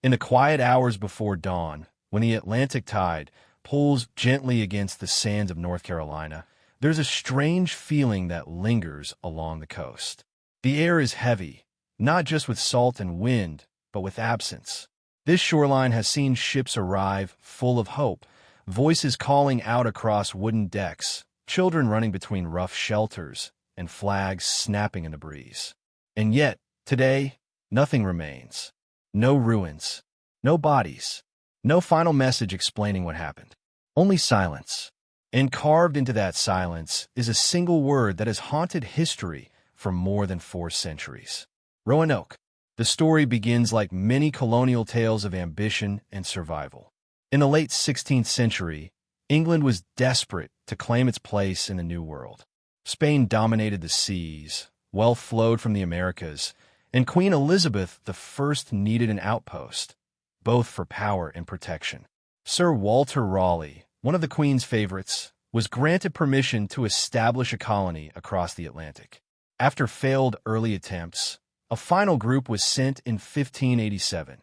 In the quiet hours before dawn, when the Atlantic tide pulls gently against the sands of North Carolina, there's a strange feeling that lingers along the coast. The air is heavy, not just with salt and wind, but with absence. This shoreline has seen ships arrive full of hope, voices calling out across wooden decks, children running between rough shelters, and flags snapping in the breeze. And yet, today, nothing remains. No ruins, no bodies, no final message explaining what happened. Only silence. And carved into that silence is a single word that has haunted history for more than 4 centuries. Roanoke. The story begins like many colonial tales of ambition and survival. In the late 16th century, England was desperate to claim its place in the New World. Spain dominated the seas, wealth flowed from the Americas, and Queen Elizabeth I needed an outpost, both for power and protection. Sir Walter Raleigh, one of the Queen's favorites, was granted permission to establish a colony across the Atlantic. After failed early attempts, a final group was sent in 1587.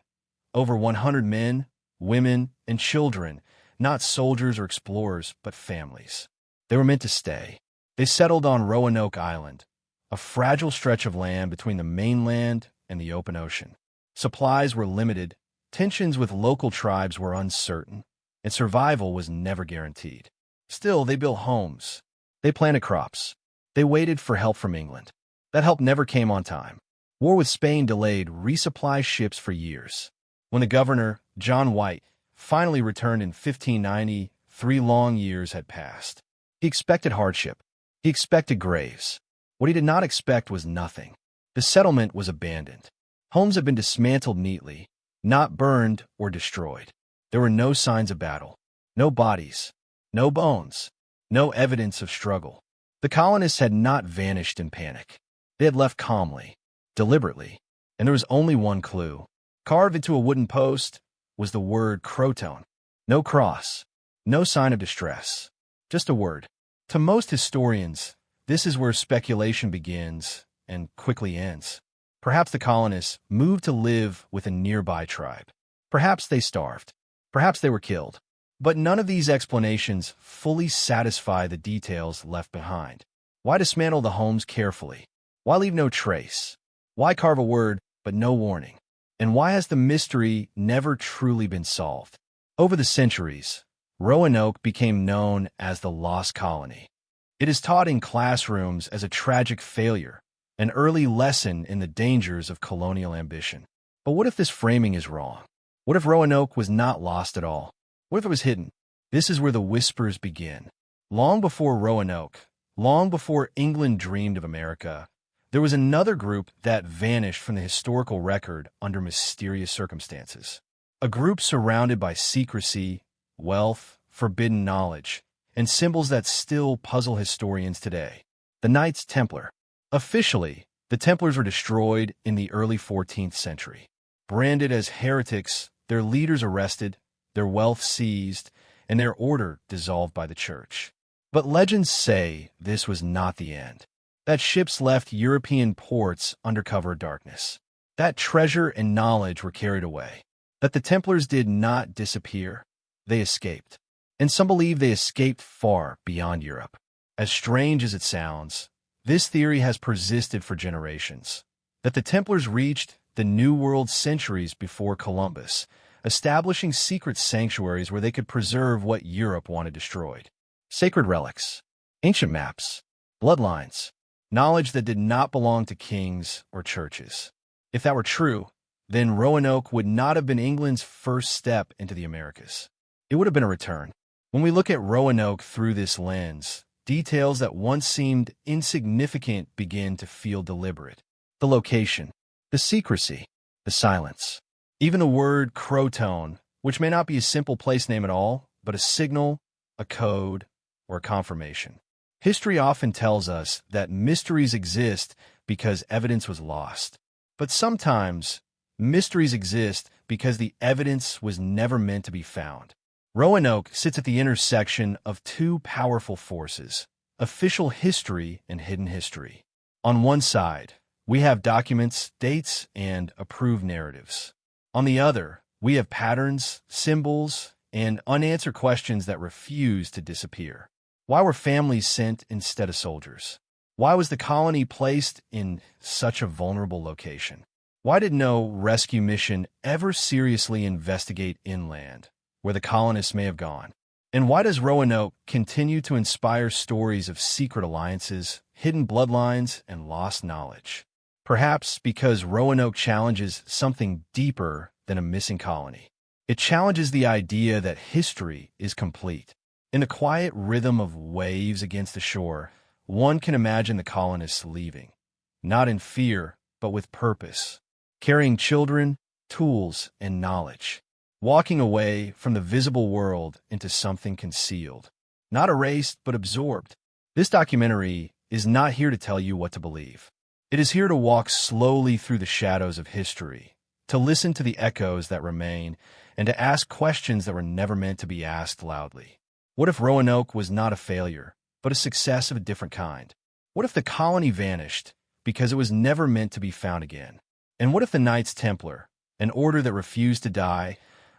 Over 100 men, women, and children, not soldiers or explorers, but families. They were meant to stay. They settled on Roanoke Island, a fragile stretch of land between the mainland and the open ocean. Supplies were limited, tensions with local tribes were uncertain, and survival was never guaranteed. Still, they built homes. They planted crops. They waited for help from England. That help never came on time. War with Spain delayed resupply ships for years. When the governor, John White, finally returned in 1590, 3 long years had passed. He expected hardship. He expected graves. What he did not expect was nothing. The settlement was abandoned. Homes had been dismantled neatly, not burned or destroyed. There were no signs of battle, no bodies, no bones, no evidence of struggle. The colonists had not vanished in panic. They had left calmly, deliberately, and there was only one clue. Carved into a wooden post was the word Croton. No cross, no sign of distress, just a word. To most historians, this is where speculation begins and quickly ends. Perhaps the colonists moved to live with a nearby tribe. Perhaps they starved. Perhaps they were killed. But none of these explanations fully satisfy the details left behind. Why dismantle the homes carefully? Why leave no trace? Why carve a word but no warning? And why has the mystery never truly been solved? Over the centuries, Roanoke became known as the Lost Colony. It is taught in classrooms as a tragic failure, an early lesson in the dangers of colonial ambition. But what if this framing is wrong? What if Roanoke was not lost at all? What if it was hidden? This is where the whispers begin. Long before Roanoke, long before England dreamed of America, there was another group that vanished from the historical record under mysterious circumstances. A group surrounded by secrecy, wealth, forbidden knowledge, and symbols that still puzzle historians today. The Knights Templar. Officially, the Templars were destroyed in the early 14th century. Branded as heretics, their leaders arrested, their wealth seized, and their order dissolved by the church. But legends say this was not the end. That ships left European ports under cover of darkness. That treasure and knowledge were carried away. That the Templars did not disappear. They escaped. And some believe they escaped far beyond Europe. As strange as it sounds, this theory has persisted for generations. That the Templars reached the New World centuries before Columbus, establishing secret sanctuaries where they could preserve what Europe wanted destroyed. Sacred relics, ancient maps, bloodlines, knowledge that did not belong to kings or churches. If that were true, then Roanoke would not have been England's first step into the Americas. It would have been a return. When we look at Roanoke through this lens, details that once seemed insignificant begin to feel deliberate. The location, the secrecy, the silence. Even the word Croton, which may not be a simple place name at all, but a signal, a code, or a confirmation. History often tells us that mysteries exist because evidence was lost. But sometimes, mysteries exist because the evidence was never meant to be found. Roanoke sits at the intersection of 2 powerful forces, official history and hidden history. On one side, we have documents, dates, and approved narratives. On the other, We have patterns, symbols, and unanswered questions that refuse to disappear. Why were families sent instead of soldiers? Why was the colony placed in such a vulnerable location? Why did no rescue mission ever seriously investigate inland, where the colonists may have gone? And why does Roanoke continue to inspire stories of secret alliances, hidden bloodlines, and lost knowledge? Perhaps because Roanoke challenges something deeper than a missing colony. It challenges the idea that history is complete. In the quiet rhythm of waves against the shore, one can imagine the colonists leaving, not in fear, but with purpose, carrying children, tools, and knowledge, walking away from the visible world into something concealed, not erased, but absorbed. This documentary is not here to tell you what to believe. It is here to walk slowly through the shadows of history, to listen to the echoes that remain, and to ask questions that were never meant to be asked loudly. What if Roanoke was not a failure, but a success of a different kind? What if the colony vanished because it was never meant to be found again? And what if the Knights Templar, an order that refused to die,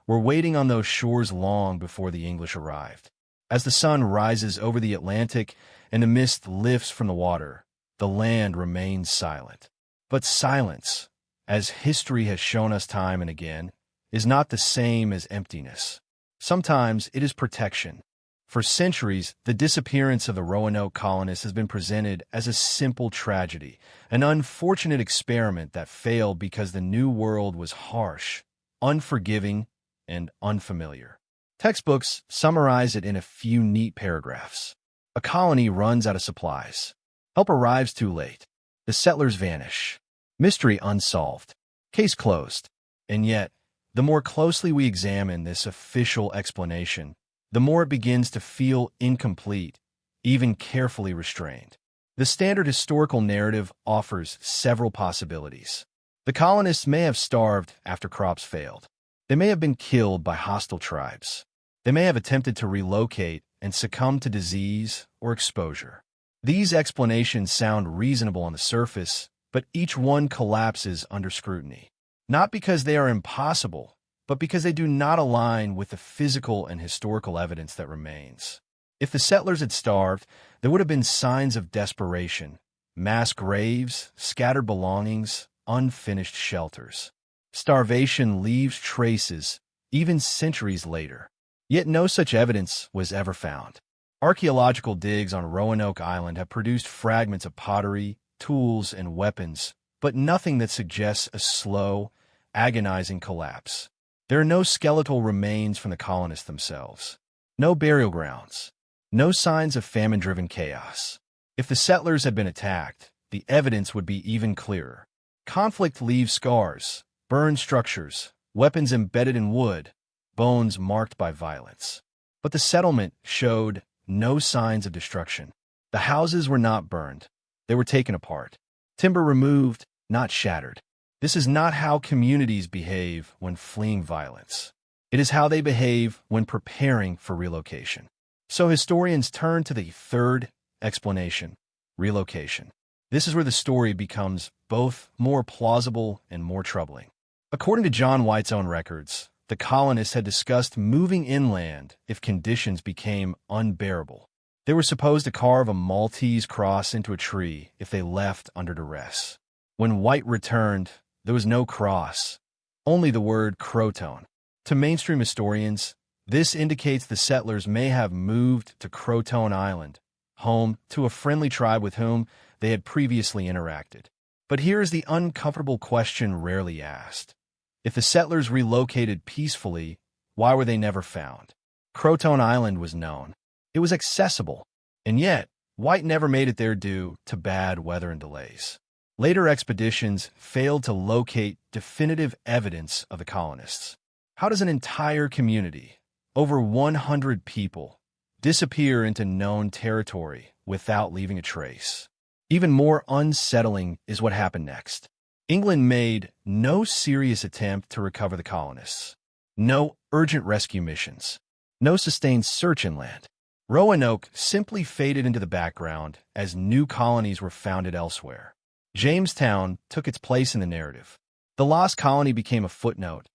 were waiting on those shores long before the English arrived? As the sun rises over the Atlantic and the mist lifts from the water, the land remains silent. But silence, as history has shown us time and again, is not the same as emptiness. Sometimes it is protection. For centuries, the disappearance of the Roanoke colonists has been presented as a simple tragedy, an unfortunate experiment that failed because the New World was harsh, unforgiving, and unfamiliar. Textbooks summarize it in a few neat paragraphs. A colony runs out of supplies. Help arrives too late. The settlers vanish. Mystery unsolved. Case closed. And yet, the more closely we examine this official explanation, the more it begins to feel incomplete, even carefully restrained. The standard historical narrative offers several possibilities. The colonists may have starved after crops failed. They may have been killed by hostile tribes. They may have attempted to relocate and succumb to disease or exposure. These explanations sound reasonable on the surface, but each one collapses under scrutiny. Not because they are impossible, but because they do not align with the physical and historical evidence that remains. If the settlers had starved, there would have been signs of desperation, mass graves, scattered belongings, unfinished shelters. Starvation leaves traces, even centuries later. Yet no such evidence was ever found. Archaeological digs on Roanoke Island have produced fragments of pottery, tools, and weapons, but nothing that suggests a slow, agonizing collapse. There are no skeletal remains from the colonists themselves, no burial grounds, no signs of famine-driven chaos. If the settlers had been attacked, the evidence would be even clearer. Conflict leaves scars, burned structures, weapons embedded in wood, bones marked by violence. But the settlement showed no signs of destruction. The houses were not burned. They were taken apart. Timber removed, not shattered. This is not how communities behave when fleeing violence. It is how they behave when preparing for relocation. So historians turn to the third explanation, relocation. This is where the story becomes both more plausible and more troubling. According to John White's own records, the colonists had discussed moving inland if conditions became unbearable. They were supposed to carve a Maltese cross into a tree if they left under duress. When White returned, there was no cross, only the word Croton. To mainstream historians, this indicates the settlers may have moved to Croton Island, home to a friendly tribe with whom they had previously interacted. But here is the uncomfortable question rarely asked. If the settlers relocated peacefully, why were they never found? Croton Island was known. It was accessible. And yet, White never made it there due to bad weather and delays. Later expeditions failed to locate definitive evidence of the colonists. How does an entire community, over 100 people, disappear into known territory without leaving a trace? Even more unsettling is what happened next. England made no serious attempt to recover the colonists. No urgent rescue missions. No sustained search inland. Roanoke simply faded into the background as new colonies were founded elsewhere. Jamestown took its place in the narrative. The lost colony became a footnote,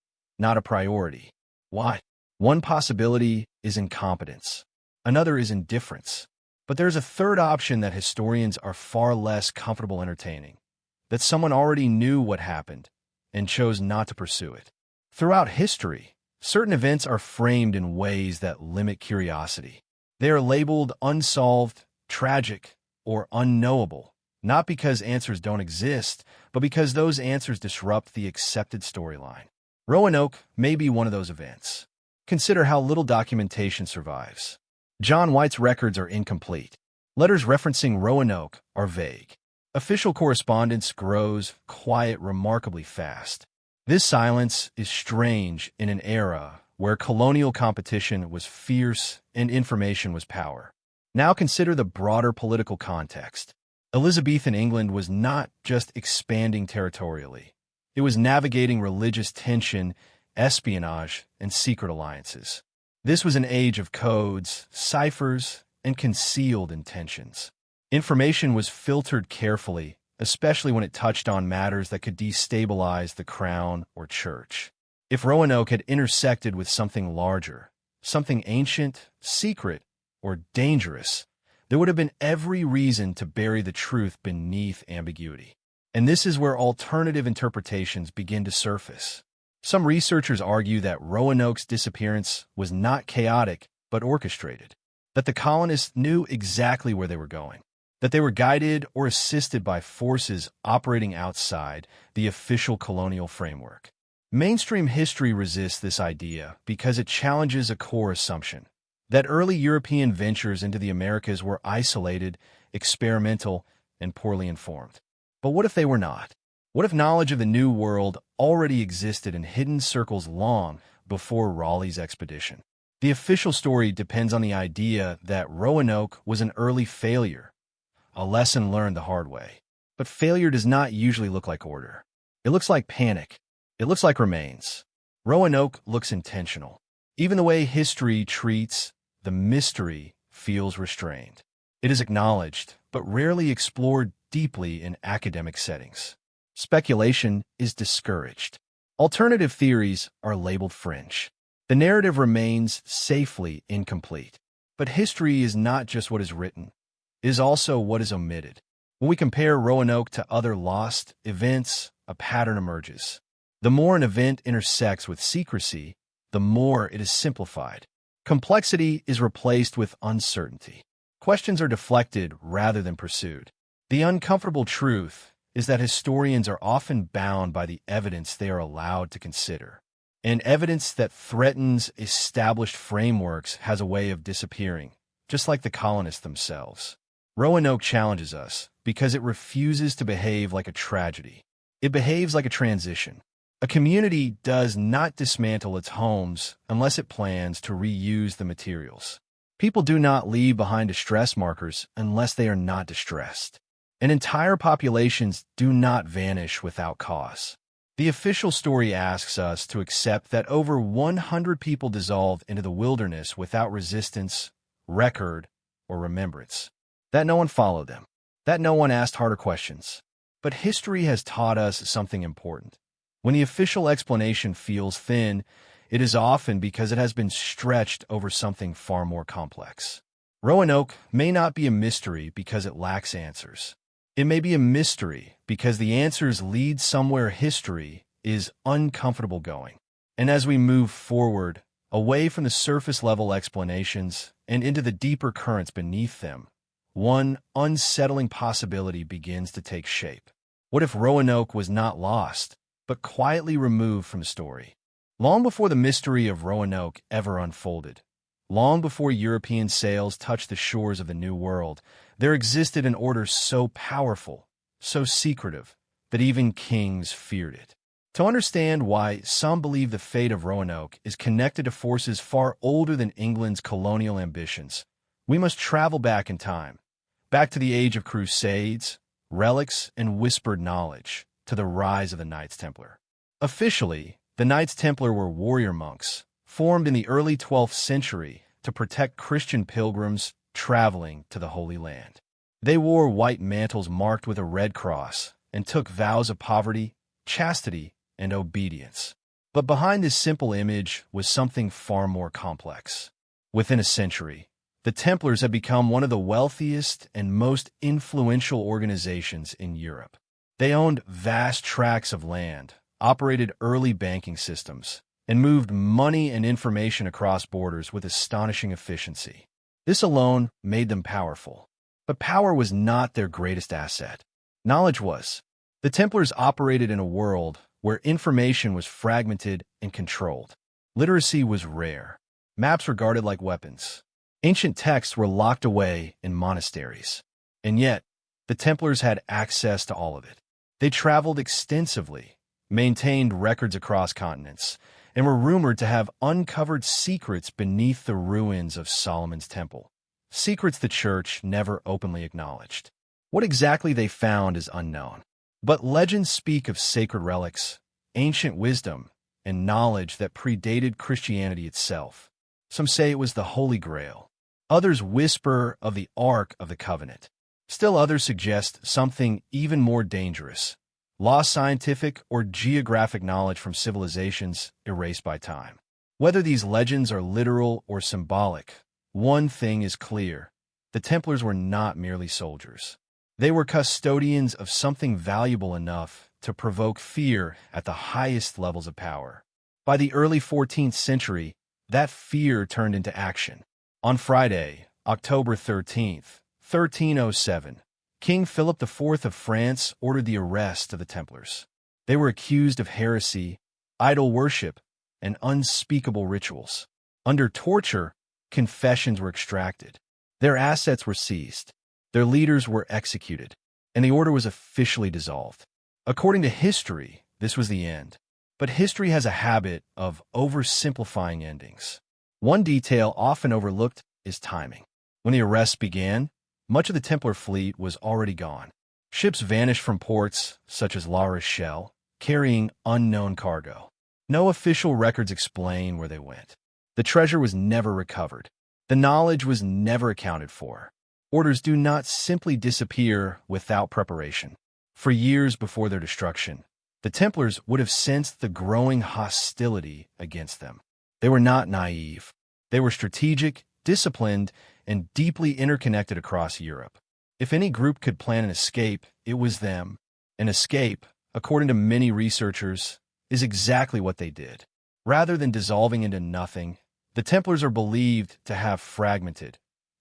not a priority. Why? One possibility is incompetence. Another is indifference. But there's a third option that historians are far less comfortable entertaining, that someone already knew what happened and chose not to pursue it. Throughout history, certain events are framed in ways that limit curiosity. They are labeled unsolved, tragic, or unknowable, not because answers don't exist, but because those answers disrupt the accepted storyline. Roanoke may be one of those events. Consider how little documentation survives. John White's records are incomplete. Letters referencing Roanoke are vague. Official correspondence grows quiet remarkably fast. This silence is strange in an era where colonial competition was fierce and information was power. Now consider the broader political context. Elizabethan England was not just expanding territorially. It was navigating religious tension, espionage, and secret alliances. This was an age of codes, ciphers, and concealed intentions. Information was filtered carefully, especially when it touched on matters that could destabilize the crown or church. If Roanoke had intersected with something larger, something ancient, secret, or dangerous, there would have been every reason to bury the truth beneath ambiguity. And this is where alternative interpretations begin to surface. Some researchers argue that Roanoke's disappearance was not chaotic, but orchestrated, that the colonists knew exactly where they were going, that they were guided or assisted by forces operating outside the official colonial framework. Mainstream history resists this idea because it challenges a core assumption, that early European ventures into the Americas were isolated, experimental, and poorly informed. But what if they were not? What if knowledge of the New World already existed in hidden circles long before Raleigh's expedition? The official story depends on the idea that Roanoke was an early failure, a lesson learned the hard way. But failure does not usually look like order. It looks like panic. It looks like remains. Roanoke looks intentional. Even the way history treats the mystery feels restrained. It is acknowledged, but rarely explored deeply in academic settings. Speculation is discouraged. Alternative theories are labeled fringe. The narrative remains safely incomplete. But history is not just what is written. It is also what is omitted. When we compare Roanoke to other lost events, a pattern emerges. The more an event intersects with secrecy, the more it is simplified. Complexity is replaced with uncertainty. Questions are deflected rather than pursued. The uncomfortable truth is that historians are often bound by the evidence they are allowed to consider. And evidence that threatens established frameworks has a way of disappearing, just like the colonists themselves. Roanoke challenges us because it refuses to behave like a tragedy. It behaves like a transition. A community does not dismantle its homes unless it plans to reuse the materials. People do not leave behind distress markers unless they are not distressed. And entire populations do not vanish without cause. The official story asks us to accept that over 100 people dissolved into the wilderness without resistance, record, or remembrance. That no one followed them. That no one asked harder questions. But history has taught us something important. When the official explanation feels thin, it is often because it has been stretched over something far more complex. Roanoke may not be a mystery because it lacks answers. It may be a mystery because the answers lead somewhere history is uncomfortable going. And as we move forward, away from the surface-level explanations and into the deeper currents beneath them, one unsettling possibility begins to take shape. What if Roanoke was not lost, but quietly removed from the story? Long before the mystery of Roanoke ever unfolded, long before European sails touched the shores of the New World, there existed an order so powerful, so secretive, that even kings feared it. To understand why some believe the fate of Roanoke is connected to forces far older than England's colonial ambitions, we must travel back in time, back to the age of crusades, relics, and whispered knowledge, to the rise of the Knights Templar. Officially, the Knights Templar were warrior monks, formed in the early 12th century to protect Christian pilgrims traveling to the Holy Land. They wore white mantles marked with a red cross and took vows of poverty, chastity, and obedience. But behind this simple image was something far more complex. Within a century, the Templars had become one of the wealthiest and most influential organizations in Europe. They owned vast tracts of land, operated early banking systems, and moved money and information across borders with astonishing efficiency. This alone made them powerful. But power was not their greatest asset. Knowledge was. The Templars operated in a world where information was fragmented and controlled. Literacy was rare. Maps were guarded like weapons. Ancient texts were locked away in monasteries. And yet, the Templars had access to all of it. They traveled extensively, maintained records across continents, and were rumored to have uncovered secrets beneath the ruins of Solomon's Temple. Secrets the Church never openly acknowledged. What exactly they found is unknown. But legends speak of sacred relics, ancient wisdom, and knowledge that predated Christianity itself. Some say it was the Holy Grail. Others whisper of the Ark of the Covenant. Still others suggest something even more dangerous: lost scientific or geographic knowledge from civilizations erased by time. Whether these legends are literal or symbolic, one thing is clear: the Templars were not merely soldiers. They were custodians of something valuable enough to provoke fear at the highest levels of power. By the early 14th century, that fear turned into action. On Friday, October 13th, 1307, King Philip IV of France ordered the arrest of the Templars. They were accused of heresy, idol worship, and unspeakable rituals. Under torture, confessions were extracted. Their assets were seized. Their leaders were executed, and the order was officially dissolved. According to history, this was the end. But history has a habit of oversimplifying endings. One detail often overlooked is timing. When the arrests began, much of the Templar fleet was already gone. Ships vanished from ports, such as La Rochelle, carrying unknown cargo. No official records explain where they went. The treasure was never recovered. The knowledge was never accounted for. Orders do not simply disappear without preparation. For years before their destruction, the Templars would have sensed the growing hostility against them. They were not naive. They were strategic, disciplined, and deeply interconnected across Europe. If any group could plan an escape, it was them. An escape, according to many researchers, is exactly what they did. Rather than dissolving into nothing, the Templars are believed to have fragmented,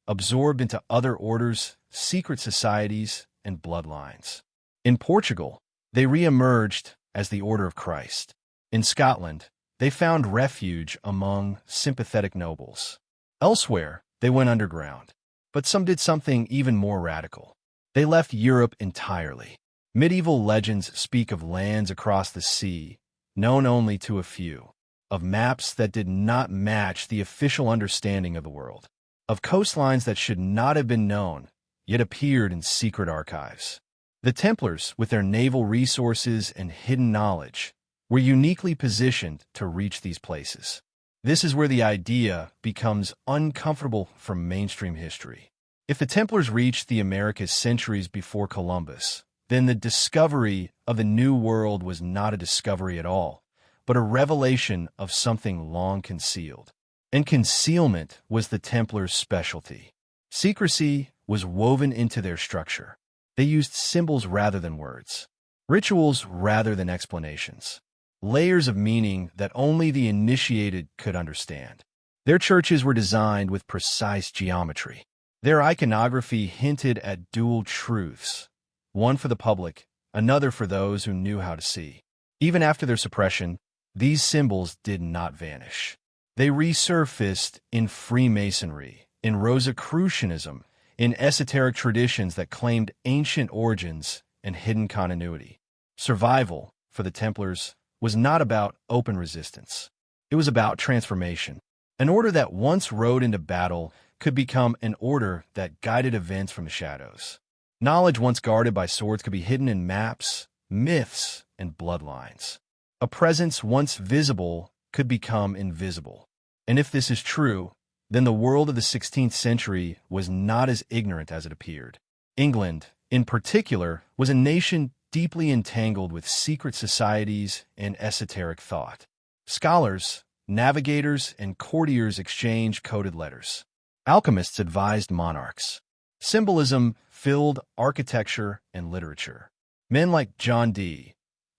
absorbed into other orders, secret societies, and bloodlines. In Portugal, they re-emerged as the Order of Christ. In Scotland, they found refuge among sympathetic nobles. Elsewhere, they went underground. But some did something even more radical. They left Europe entirely. Medieval legends speak of lands across the sea, known only to a few, of maps that did not match the official understanding of the world, of coastlines that should not have been known, yet appeared in secret archives. The Templars, with their naval resources and hidden knowledge, were uniquely positioned to reach these places. This is where the idea becomes uncomfortable from mainstream history. If the Templars reached the Americas centuries before Columbus, then the discovery of the New World was not a discovery at all, but a revelation of something long concealed. And concealment was the Templars' specialty. Secrecy was woven into their structure. They used symbols rather than words, rituals rather than explanations, layers of meaning that only the initiated could understand. Their churches were designed with precise geometry. Their iconography hinted at dual truths, one for the public, another for those who knew how to see. Even after their suppression, these symbols did not vanish. They resurfaced in Freemasonry, in Rosicrucianism, in esoteric traditions that claimed ancient origins and hidden continuity. Survival, for the Templars, was not about open resistance. It was about transformation. An order that once rode into battle could become an order that guided events from the shadows. Knowledge once guarded by swords could be hidden in maps, myths, and bloodlines. A presence once visible could become invisible. And if this is true, then the world of the 16th century was not as ignorant as it appeared. England, in particular, was a nation deeply entangled with secret societies and esoteric thought. Scholars, navigators, and courtiers exchanged coded letters. Alchemists advised monarchs. Symbolism filled architecture and literature. Men like John Dee,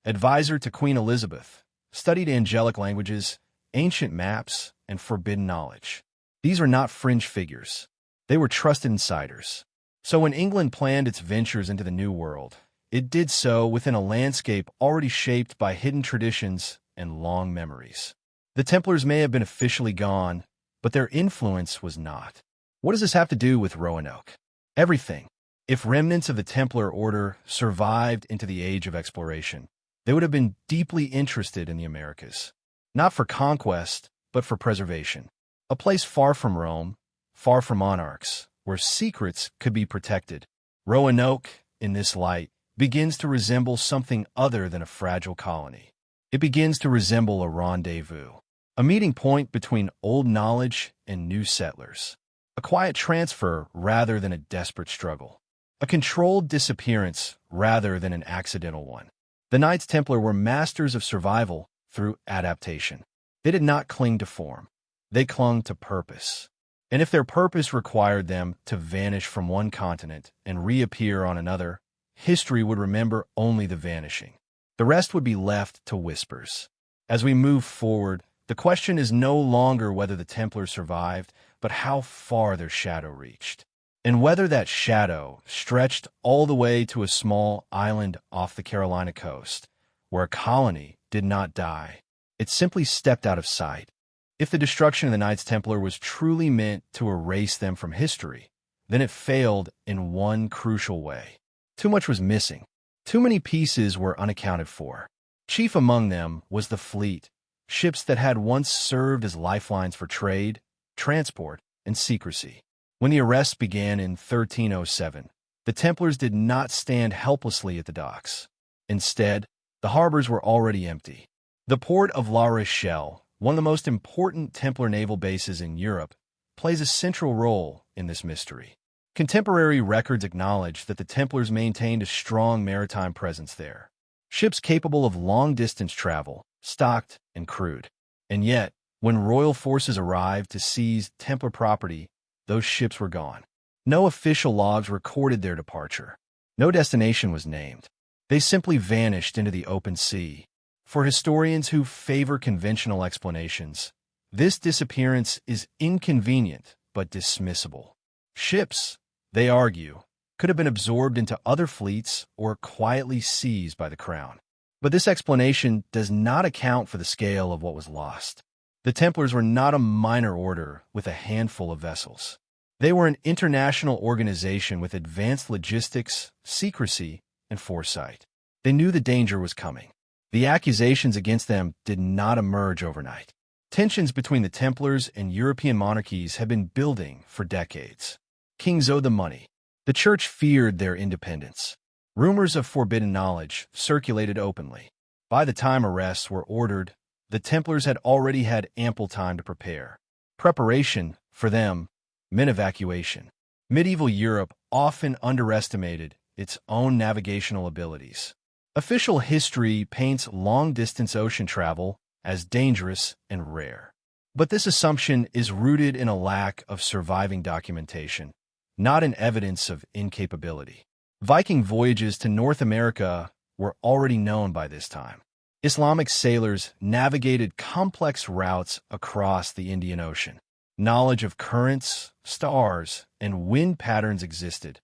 advisor to Queen Elizabeth, studied angelic languages, ancient maps, and forbidden knowledge. These were not fringe figures. They were trusted insiders. So when England planned its ventures into the New World, it did so within a landscape already shaped by hidden traditions and long memories. The Templars may have been officially gone, but their influence was not. What does this have to do with Roanoke? Everything. If remnants of the Templar order survived into the age of exploration, they would have been deeply interested in the Americas. Not for conquest, but for preservation. A place far from Rome, far from monarchs, where secrets could be protected. Roanoke, in this light, begins to resemble something other than a fragile colony. It begins to resemble a rendezvous, a meeting point between old knowledge and new settlers. A quiet transfer rather than a desperate struggle. A controlled disappearance rather than an accidental one. The Knights Templar were masters of survival through adaptation. They did not cling to form. They clung to purpose. And if their purpose required them to vanish from one continent and reappear on another, history would remember only the vanishing. The rest would be left to whispers. As we move forward, the question is no longer whether the Templars survived, but how far their shadow reached. And whether that shadow stretched all the way to a small island off the Carolina coast, where a colony did not die. It simply stepped out of sight. If the destruction of the Knights Templar was truly meant to erase them from history, then it failed in one crucial way. Too much was missing. Too many pieces were unaccounted for. Chief among them was the fleet, ships that had once served as lifelines for trade, transport, and secrecy. When the arrests began in 1307, the Templars did not stand helplessly at the docks. Instead, the harbors were already empty. The port of La Rochelle, one of the most important Templar naval bases in Europe, plays a central role in this mystery. Contemporary records acknowledge that the Templars maintained a strong maritime presence there. Ships capable of long-distance travel, stocked and crewed. And yet, when royal forces arrived to seize Templar property, those ships were gone. No official logs recorded their departure. No destination was named. They simply vanished into the open sea. For historians who favor conventional explanations, this disappearance is inconvenient but dismissible. Ships, they argue, could have been absorbed into other fleets or quietly seized by the crown. But this explanation does not account for the scale of what was lost. The Templars were not a minor order with a handful of vessels. They were an international organization with advanced logistics, secrecy, and foresight. They knew the danger was coming. The accusations against them did not emerge overnight. Tensions between the Templars and European monarchies had been building for decades. Kings owed them money. The church feared their independence. Rumors of forbidden knowledge circulated openly. By the time arrests were ordered, the Templars had already had ample time to prepare. Preparation, for them, meant evacuation. Medieval Europe often underestimated its own navigational abilities. Official history paints long-distance ocean travel as dangerous and rare. But this assumption is rooted in a lack of surviving documentation, not in evidence of incapability. Viking voyages to North America were already known by this time. Islamic sailors navigated complex routes across the Indian Ocean. Knowledge of currents, stars, and wind patterns existed,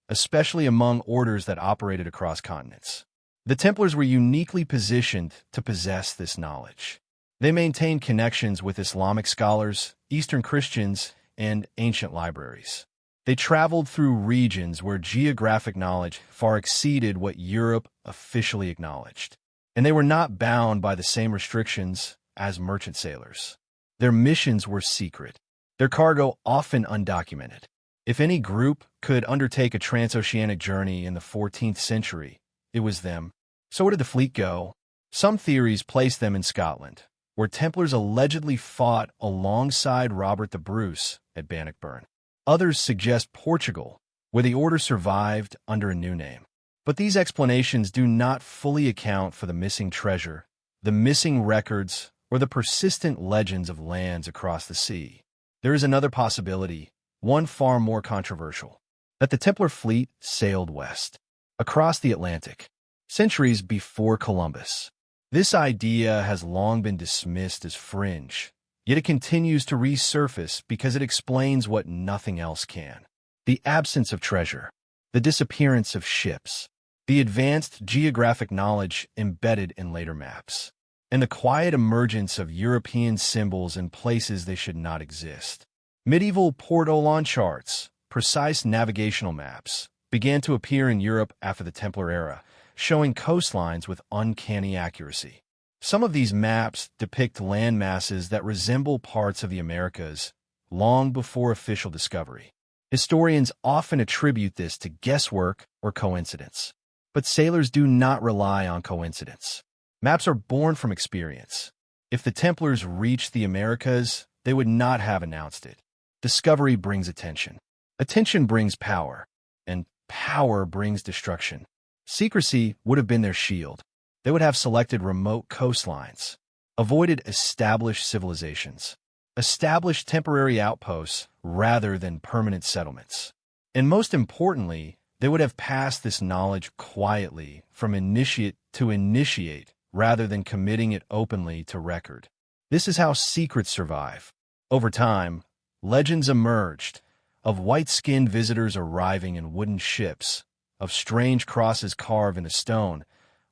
especially among orders that operated across continents. The Templars were uniquely positioned to possess this knowledge. They maintained connections with Islamic scholars, Eastern Christians, and ancient libraries. They traveled through regions where geographic knowledge far exceeded what Europe officially acknowledged. And they were not bound by the same restrictions as merchant sailors. Their missions were secret, their cargo often undocumented. If any group could undertake a transoceanic journey in the 14th century, it was them. So where did the fleet go? Some theories place them in Scotland, where Templars allegedly fought alongside Robert the Bruce at Bannockburn. Others suggest Portugal, where the order survived under a new name. But these explanations do not fully account for the missing treasure, the missing records, or the persistent legends of lands across the sea. There is another possibility, one far more controversial, that the Templar fleet sailed west, across the Atlantic, centuries before Columbus. This idea has long been dismissed as fringe, yet it continues to resurface because it explains what nothing else can. The absence of treasure, the disappearance of ships, the advanced geographic knowledge embedded in later maps, and the quiet emergence of European symbols in places they should not exist. Medieval port-au-long charts, precise navigational maps, began to appear in Europe after the Templar era, showing coastlines with uncanny accuracy. Some of these maps depict land masses that resemble parts of the Americas long before official discovery. Historians often attribute this to guesswork or coincidence. But sailors do not rely on coincidence. Maps are born from experience. If the Templars reached the Americas, they would not have announced it. Discovery brings attention. Attention brings power. And power brings destruction. Secrecy would have been their shield. They would have selected remote coastlines, avoided established civilizations, established temporary outposts rather than permanent settlements. And most importantly, they would have passed this knowledge quietly from initiate to initiate rather than committing it openly to record. This is how secrets survive. Over time, legends emerged of white-skinned visitors arriving in wooden ships, of strange crosses carved into stone,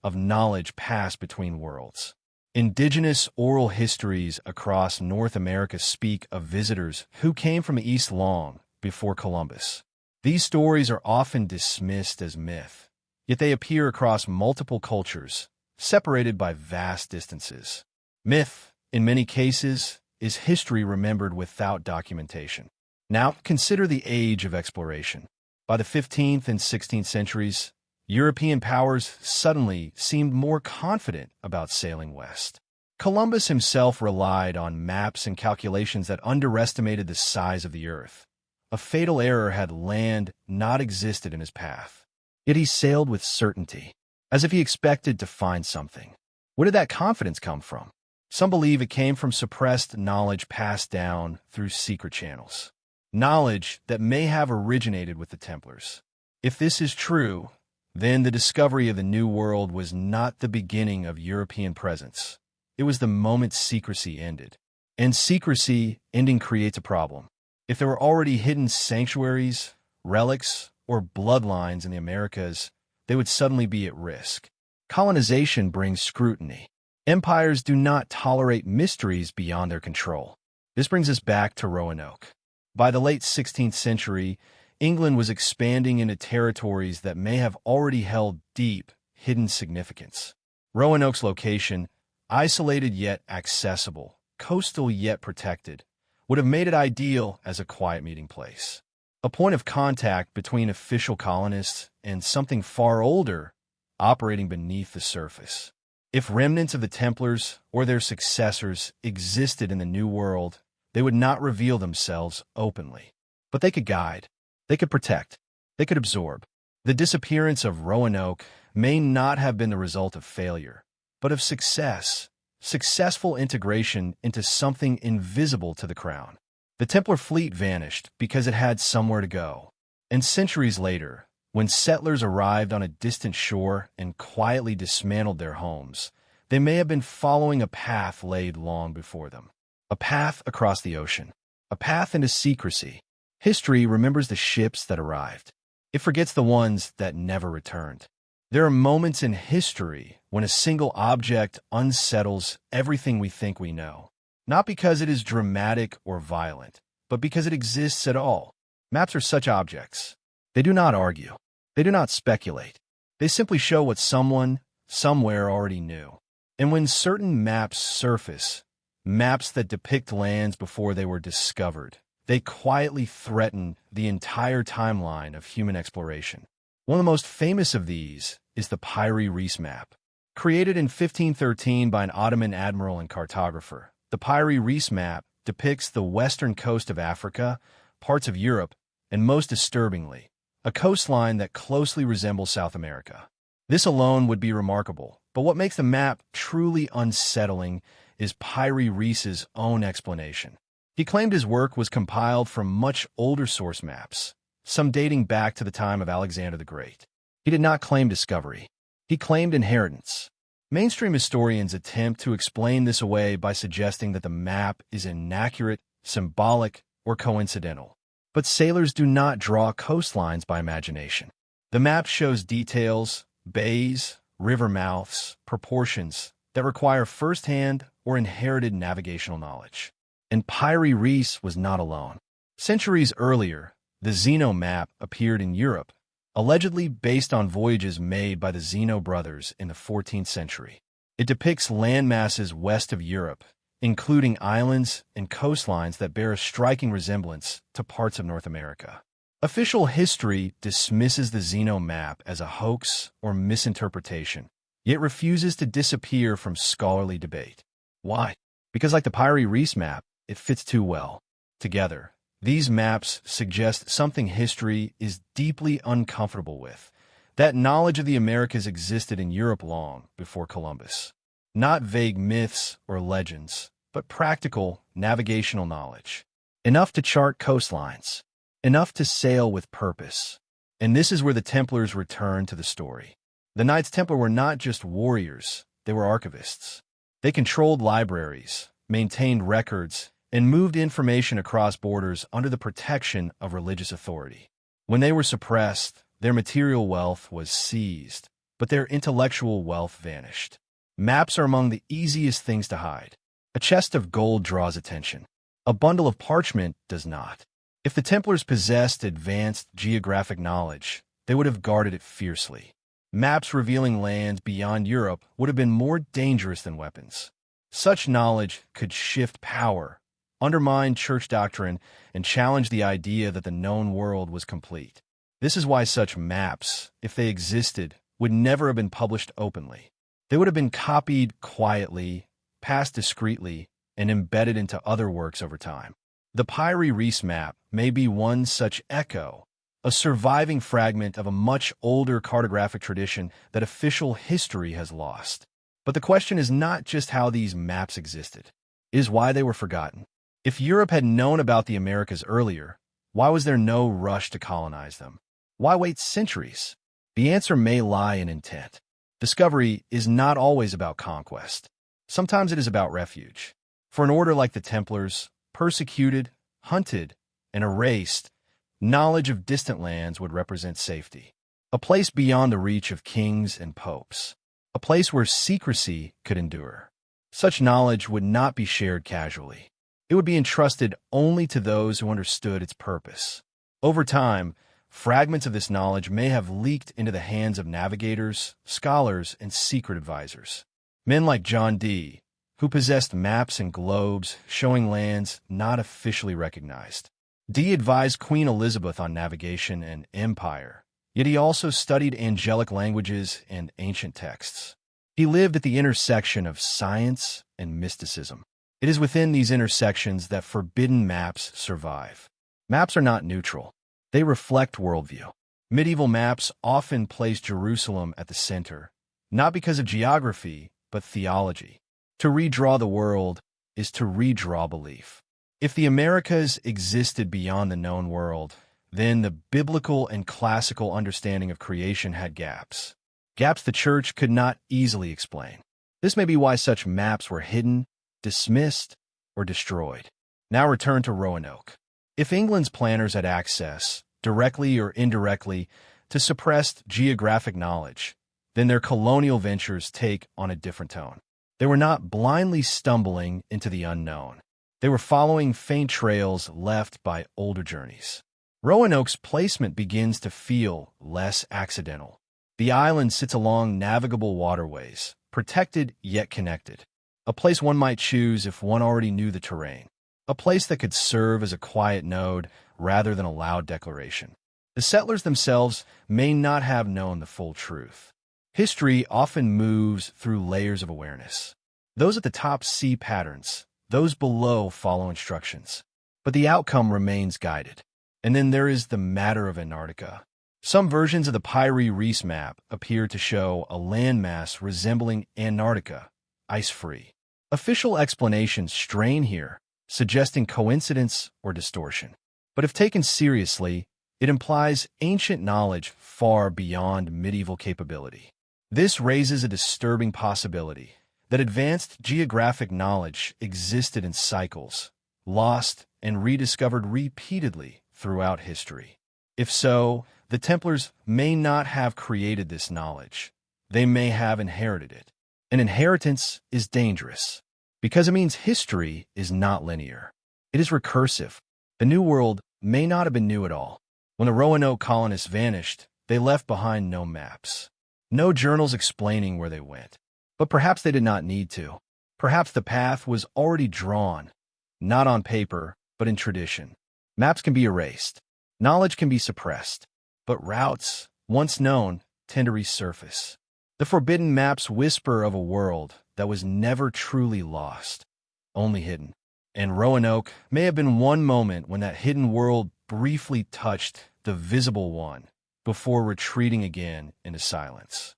of knowledge passed between worlds. Indigenous oral histories across North America speak of visitors who came from the East long before Columbus. These stories are often dismissed as myth, yet they appear across multiple cultures, separated by vast distances. Myth, in many cases, is history remembered without documentation. Now, consider the age of exploration. By the 15th and 16th centuries, European powers suddenly seemed more confident about sailing west. Columbus himself relied on maps and calculations that underestimated the size of the Earth. A fatal error had land not existed in his path. Yet he sailed with certainty, as if he expected to find something. Where did that confidence come from? Some believe it came from suppressed knowledge passed down through secret channels. Knowledge that may have originated with the Templars. If this is true, then the discovery of the New World was not the beginning of European presence. It was the moment secrecy ended. And secrecy ending creates a problem. If there were already hidden sanctuaries, relics, or bloodlines in the Americas, they would suddenly be at risk. Colonization brings scrutiny. Empires do not tolerate mysteries beyond their control. This brings us back to Roanoke. By the late 16th century, England was expanding into territories that may have already held deep, hidden significance. Roanoke's location, isolated yet accessible, coastal yet protected, would have made it ideal as a quiet meeting place. A point of contact between official colonists and something far older operating beneath the surface. If remnants of the Templars or their successors existed in the New World, they would not reveal themselves openly. But they could guide, they could protect, they could absorb. The disappearance of Roanoke may not have been the result of failure, but of success, successful integration into something invisible to the crown. The Templar fleet vanished because it had somewhere to go. And centuries later, when settlers arrived on a distant shore and quietly dismantled their homes, they may have been following a path laid long before them. A path across the ocean. A path into secrecy. History remembers the ships that arrived. It forgets the ones that never returned. There are moments in history when a single object unsettles everything we think we know. Not because it is dramatic or violent, but because it exists at all. Maps are such objects. They do not argue. They do not speculate. They simply show what someone, somewhere already knew. And when certain maps surface, maps that depict lands before they were discovered, they quietly threaten the entire timeline of human exploration. One of the most famous of these is the Piri Reis map. Created in 1513 by an Ottoman admiral and cartographer, the Piri Reis map depicts the western coast of Africa, parts of Europe, and most disturbingly, a coastline that closely resembles South America. This alone would be remarkable, but what makes the map truly unsettling is Pyrie Rees's own explanation. He claimed his work was compiled from much older source maps, some dating back to the time of Alexander the Great. He did not claim discovery. He claimed inheritance. Mainstream historians attempt to explain this away by suggesting that the map is inaccurate, symbolic, or coincidental. But sailors do not draw coastlines by imagination. The map shows details, bays, river mouths, proportions that require first-hand or inherited navigational knowledge. And Pyrie Rees was not alone. Centuries earlier, the Zeno map appeared in Europe, allegedly based on voyages made by the Zeno brothers in the 14th century. It depicts landmasses west of Europe, including islands and coastlines that bear a striking resemblance to parts of North America. Official history dismisses the Zeno map as a hoax or misinterpretation, yet refuses to disappear from scholarly debate. Why? Because like the Pyrie Rees map, it fits too well together. These maps suggest something history is deeply uncomfortable with, that knowledge of the Americas existed in Europe long before Columbus. Not vague myths or legends, but practical navigational knowledge. Enough to chart coastlines, enough to sail with purpose. And this is where the Templars return to the story. The Knights Templar were not just warriors, they were archivists. They controlled libraries, maintained records, and moved information across borders under the protection of religious authority. When they were suppressed, their material wealth was seized, but their intellectual wealth vanished. Maps are among the easiest things to hide. A chest of gold draws attention. A bundle of parchment does not. If the Templars possessed advanced geographic knowledge, they would have guarded it fiercely. Maps revealing lands beyond Europe would have been more dangerous than weapons. Such knowledge could shift power, undermine church doctrine, and challenge the idea that the known world was complete. This is why such maps, if they existed, would never have been published openly. They would have been copied quietly, passed discreetly, and embedded into other works over time. The Pyrie Rees map may be one such echo, a surviving fragment of a much older cartographic tradition that official history has lost. But the question is not just how these maps existed. It is why they were forgotten. If Europe had known about the Americas earlier, why was there no rush to colonize them? Why wait centuries? The answer may lie in intent. Discovery is not always about conquest. Sometimes it is about refuge. For an order like the Templars, persecuted, hunted, and erased, knowledge of distant lands would represent safety. A place beyond the reach of kings and popes. A place where secrecy could endure. Such knowledge would not be shared casually. It would be entrusted only to those who understood its purpose. Over time, fragments of this knowledge may have leaked into the hands of navigators, scholars, and secret advisors. Men like John Dee, who possessed maps and globes showing lands not officially recognized. Dee advised Queen Elizabeth on navigation and empire, yet he also studied angelic languages and ancient texts. He lived at the intersection of science and mysticism. It is within these intersections that forbidden maps survive. Maps are not neutral. They reflect worldview. Medieval maps often place Jerusalem at the center, not because of geography, but theology. To redraw the world is to redraw belief. If the Americas existed beyond the known world, then the biblical and classical understanding of creation had gaps. Gaps the church could not easily explain. This may be why such maps were hidden, dismissed, or destroyed. Now return to Roanoke. If England's planners had access, directly or indirectly, to suppressed geographic knowledge, then their colonial ventures take on a different tone. They were not blindly stumbling into the unknown. They were following faint trails left by older journeys. Roanoke's placement begins to feel less accidental. The island sits along navigable waterways, protected yet connected. A place one might choose if one already knew the terrain. A place that could serve as a quiet node rather than a loud declaration. The settlers themselves may not have known the full truth. History often moves through layers of awareness. Those at the top see patterns, those below follow instructions. But the outcome remains guided. And then there is the matter of Antarctica. Some versions of the Pyrie Rees map appear to show a landmass resembling Antarctica, ice-free. Official explanations strain here, suggesting coincidence or distortion. But if taken seriously, it implies ancient knowledge far beyond medieval capability. This raises a disturbing possibility that advanced geographic knowledge existed in cycles, lost and rediscovered repeatedly throughout history. If so, the Templars may not have created this knowledge. They may have inherited it. An inheritance is dangerous because it means history is not linear. It is recursive. The New World may not have been new at all. When the Roanoke colonists vanished, they left behind no maps, no journals explaining where they went. But perhaps they did not need to. Perhaps the path was already drawn, not on paper, but in tradition. Maps can be erased. Knowledge can be suppressed. But routes, once known, tend to resurface. The forbidden maps whisper of a world that was never truly lost, only hidden. And Roanoke may have been one moment when that hidden world briefly touched the visible one before retreating again into silence.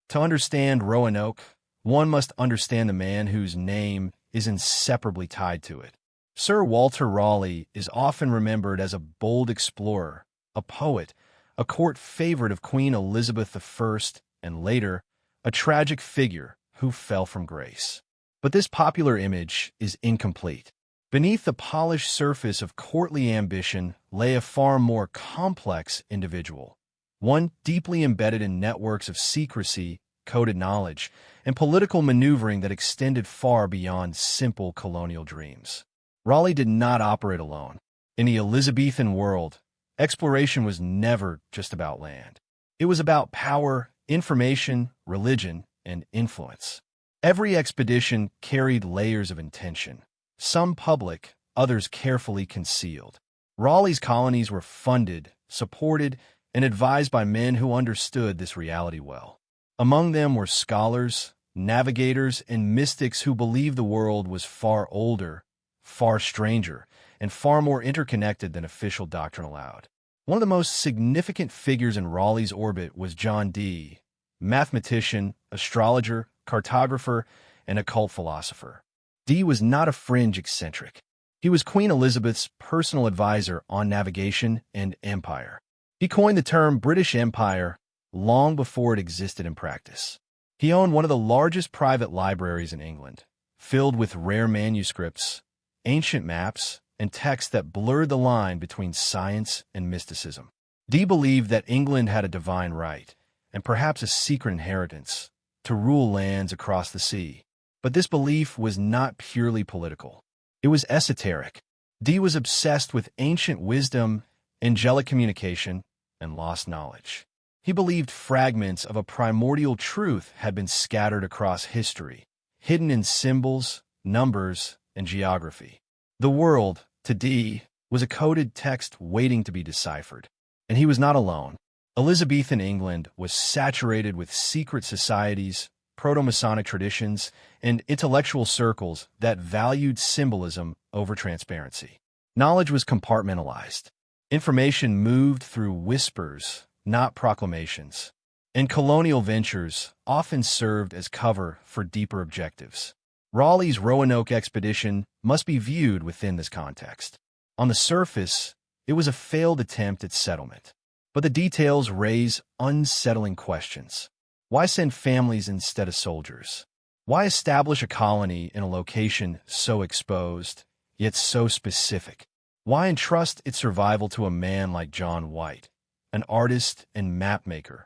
To understand Roanoke, one must understand the man whose name is inseparably tied to it. Sir Walter Raleigh is often remembered as a bold explorer, a poet, a court favorite of Queen Elizabeth I, and later, a tragic figure who fell from grace. But this popular image is incomplete. Beneath the polished surface of courtly ambition lay a far more complex individual, one deeply embedded in networks of secrecy, coded knowledge, and political maneuvering that extended far beyond simple colonial dreams. Raleigh did not operate alone. In the Elizabethan world, exploration was never just about land. It was about power, information, religion, and influence. Every expedition carried layers of intention, some public, others carefully concealed. Raleigh's colonies were funded, supported, and advised by men who understood this reality well. Among them were scholars, navigators, and mystics who believed the world was far older, far stranger, and far more interconnected than official doctrine allowed. One of the most significant figures in Raleigh's orbit was John Dee, mathematician, astrologer, cartographer, and occult philosopher. Dee was not a fringe eccentric. He was Queen Elizabeth's personal advisor on navigation and empire. He coined the term British Empire long before it existed in practice. He owned one of the largest private libraries in England, filled with rare manuscripts, ancient maps, and texts that blurred the line between science and mysticism. Dee believed that England had a divine right, and perhaps a secret inheritance, to rule lands across the sea. But this belief was not purely political. It was esoteric. Dee was obsessed with ancient wisdom, angelic communication, and lost knowledge. He believed fragments of a primordial truth had been scattered across history, hidden in symbols, numbers, and geography. The world, to Dee, was a coded text waiting to be deciphered. And he was not alone. Elizabethan England was saturated with secret societies, proto-Masonic traditions, and intellectual circles that valued symbolism over transparency. Knowledge was compartmentalized. Information moved through whispers, not proclamations. And colonial ventures often served as cover for deeper objectives. Raleigh's Roanoke expedition must be viewed within this context. On the surface, it was a failed attempt at settlement. But the details raise unsettling questions. Why send families instead of soldiers? Why establish a colony in a location so exposed, yet so specific? Why entrust its survival to a man like John White, an artist and mapmaker,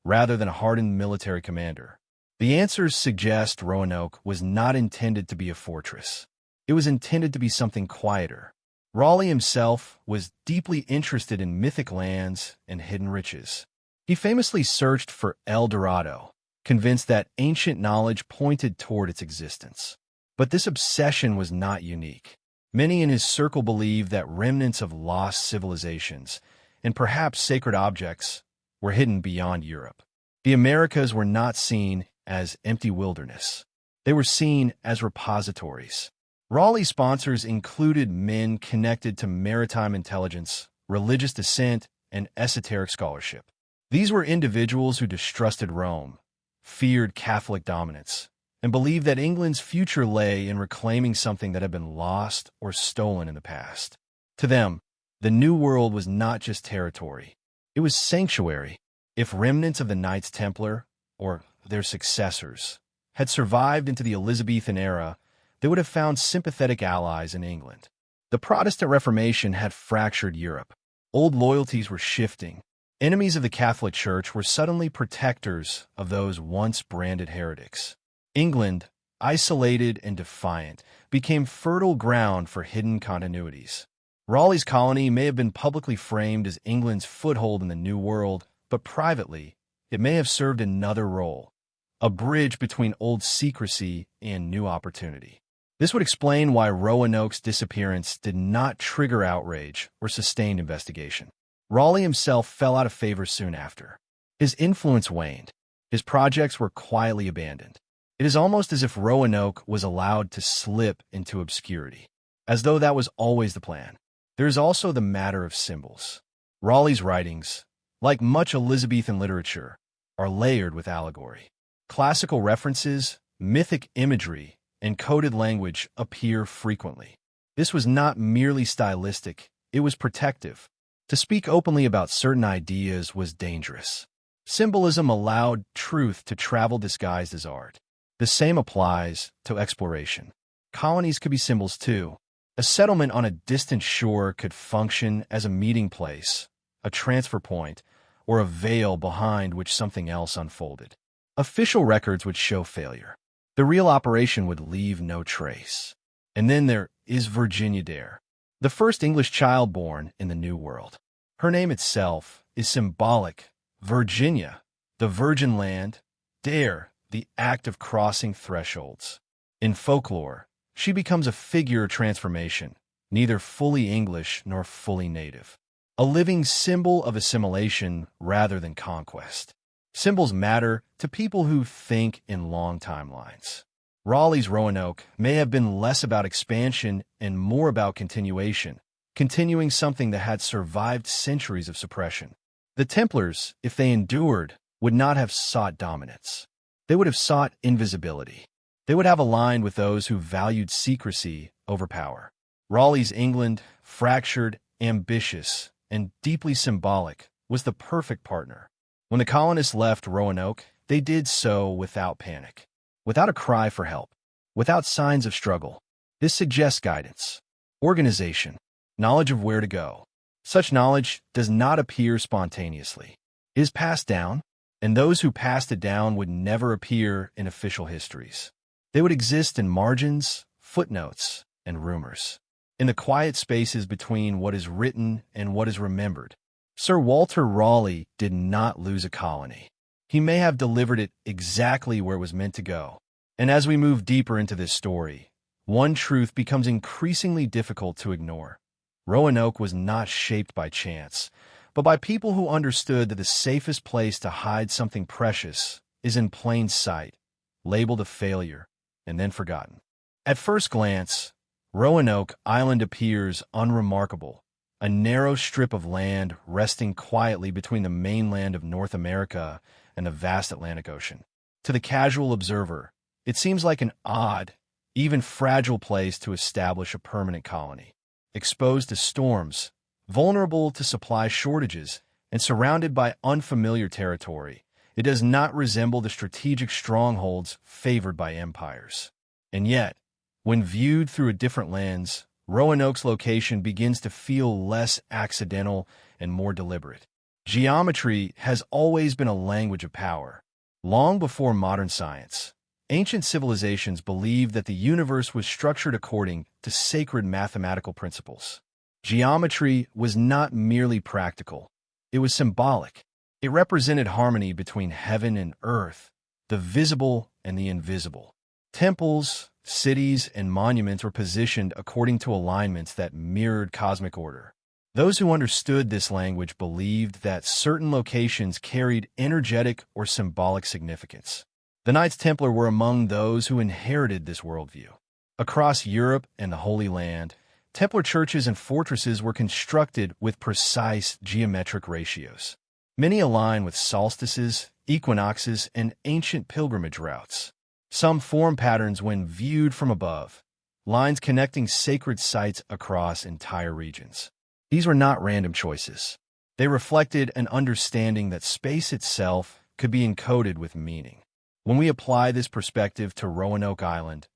rather than a hardened military commander? The answers suggest Roanoke was not intended to be a fortress. It was intended to be something quieter. Raleigh himself was deeply interested in mythic lands and hidden riches. He famously searched for El Dorado, convinced that ancient knowledge pointed toward its existence. But this obsession was not unique. Many in his circle believed that remnants of lost civilizations, and perhaps sacred objects, were hidden beyond Europe. The Americas were not seen as empty wilderness. They were seen as repositories. Raleigh's sponsors included men connected to maritime intelligence, religious dissent, and esoteric scholarship. These were individuals who distrusted Rome, feared Catholic dominance, and believed that England's future lay in reclaiming something that had been lost or stolen in the past. To them, the New World was not just territory. It was sanctuary. If remnants of the Knights Templar, or their successors, had survived into the Elizabethan era, they would have found sympathetic allies in England. The Protestant Reformation had fractured Europe. Old loyalties were shifting. Enemies of the Catholic Church were suddenly protectors of those once branded heretics. England, isolated and defiant, became fertile ground for hidden continuities. Raleigh's colony may have been publicly framed as England's foothold in the New World, but privately, it may have served another role, a bridge between old secrecy and new opportunity. This would explain why Roanoke's disappearance did not trigger outrage or sustained investigation. Raleigh himself fell out of favor soon after. His influence waned. His projects were quietly abandoned. It is almost as if Roanoke was allowed to slip into obscurity, as though that was always the plan. There is also the matter of symbols. Raleigh's writings, like much Elizabethan literature, are layered with allegory. Classical references, mythic imagery, and coded language appear frequently. This was not merely stylistic, it was protective. To speak openly about certain ideas was dangerous. Symbolism allowed truth to travel disguised as art. The same applies to exploration. Colonies could be symbols too. A settlement on a distant shore could function as a meeting place, a transfer point, or a veil behind which something else unfolded. Official records would show failure. The real operation would leave no trace. And then there is Virginia Dare, the first English child born in the New World. Her name itself is symbolic. Virginia, the virgin land; Dare, the act of crossing thresholds. In folklore, she becomes a figure of transformation, neither fully English nor fully native. A living symbol of assimilation rather than conquest. Symbols matter to people who think in long timelines. Raleigh's Roanoke may have been less about expansion and more about continuation, continuing something that had survived centuries of suppression. The Templars, if they endured, would not have sought dominance. They would have sought invisibility. They would have aligned with those who valued secrecy over power. Raleigh's England, fractured, ambitious, and deeply symbolic, was the perfect partner. When the colonists left Roanoke, they did so without panic, without a cry for help, without signs of struggle. This suggests guidance, organization, knowledge of where to go. Such knowledge does not appear spontaneously. It is passed down, and those who passed it down would never appear in official histories. They would exist in margins, footnotes, and rumors, in the quiet spaces between what is written and what is remembered. Sir Walter Raleigh did not lose a colony. He may have delivered it exactly where it was meant to go. And as we move deeper into this story, one truth becomes increasingly difficult to ignore. Roanoke was not shaped by chance, but by people who understood that the safest place to hide something precious is in plain sight, labeled a failure, and then forgotten. At first glance, Roanoke Island appears unremarkable, a narrow strip of land resting quietly between the mainland of North America and the vast Atlantic Ocean. To the casual observer, it seems like an odd, even fragile place to establish a permanent colony. Exposed to storms, vulnerable to supply shortages, and surrounded by unfamiliar territory, it does not resemble the strategic strongholds favored by empires. And yet, when viewed through a different lens, Roanoke's location begins to feel less accidental and more deliberate. Geometry has always been a language of power. Long before modern science, ancient civilizations believed that the universe was structured according to sacred mathematical principles. Geometry was not merely practical, it was symbolic. It represented harmony between heaven and earth, the visible and the invisible. Temples, cities, and monuments were positioned according to alignments that mirrored cosmic order. Those who understood this language believed that certain locations carried energetic or symbolic significance. The Knights Templar were among those who inherited this worldview. Across Europe and the Holy Land, Templar churches and fortresses were constructed with precise geometric ratios. Many align with solstices, equinoxes, and ancient pilgrimage routes. Some form patterns when viewed from above, lines connecting sacred sites across entire regions. These were not random choices. They reflected an understanding that space itself could be encoded with meaning. When we apply this perspective to Roanoke Island,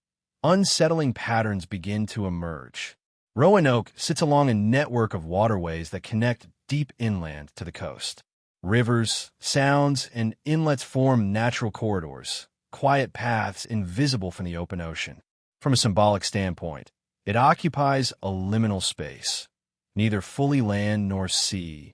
unsettling patterns begin to emerge. Roanoke sits along a network of waterways that connect deep inland to the coast. Rivers, sounds, and inlets form natural corridors, quiet paths invisible from the open ocean. From a symbolic standpoint, it occupies a liminal space, neither fully land nor sea,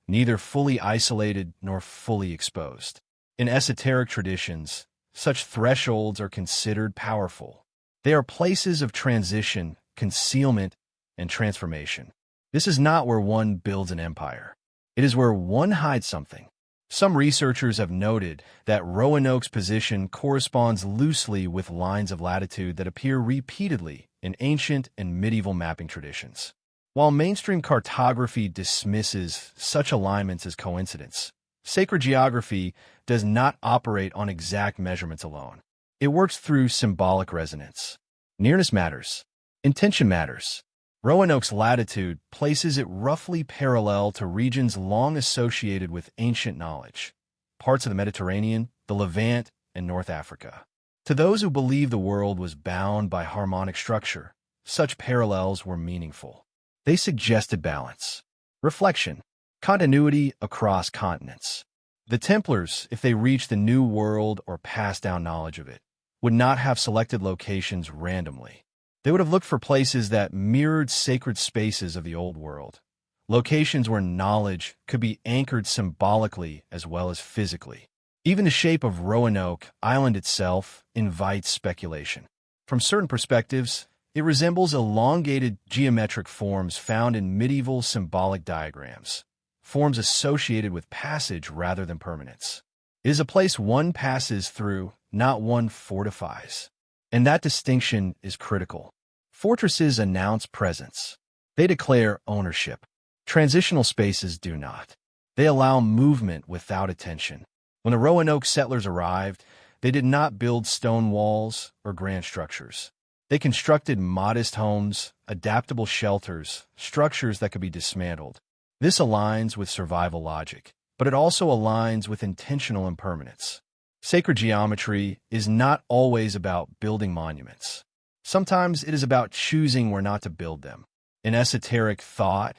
neither fully isolated nor fully exposed. In esoteric traditions, such thresholds are considered powerful. They are places of transition, concealment, and transformation. This is not where one builds an empire. It is where one hides something. Some researchers have noted that Roanoke's position corresponds loosely with lines of latitude that appear repeatedly in ancient and medieval mapping traditions. While mainstream cartography dismisses such alignments as coincidence, sacred geography does not operate on exact measurements alone. It works through symbolic resonance. Nearness matters. Intention matters. Roanoke's latitude places it roughly parallel to regions long associated with ancient knowledge, parts of the Mediterranean, the Levant, and North Africa. To those who believe the world was bound by harmonic structure, such parallels were meaningful. They suggested balance, reflection, continuity across continents. The Templars, if they reached the New World or passed down knowledge of it, would not have selected locations randomly. They would have looked for places that mirrored sacred spaces of the Old World, locations where knowledge could be anchored symbolically as well as physically. Even the shape of Roanoke Island itself invites speculation. From certain perspectives, it resembles elongated geometric forms found in medieval symbolic diagrams, forms associated with passage rather than permanence. It is a place one passes through, not one fortifies. And that distinction is critical. Fortresses announce presence. They declare ownership. Transitional spaces do not. They allow movement without attention. When the Roanoke settlers arrived, they did not build stone walls or grand structures. They constructed modest homes, adaptable shelters, structures that could be dismantled. This aligns with survival logic, but it also aligns with intentional impermanence. Sacred geometry is not always about building monuments. Sometimes it is about choosing where not to build them. In esoteric thought,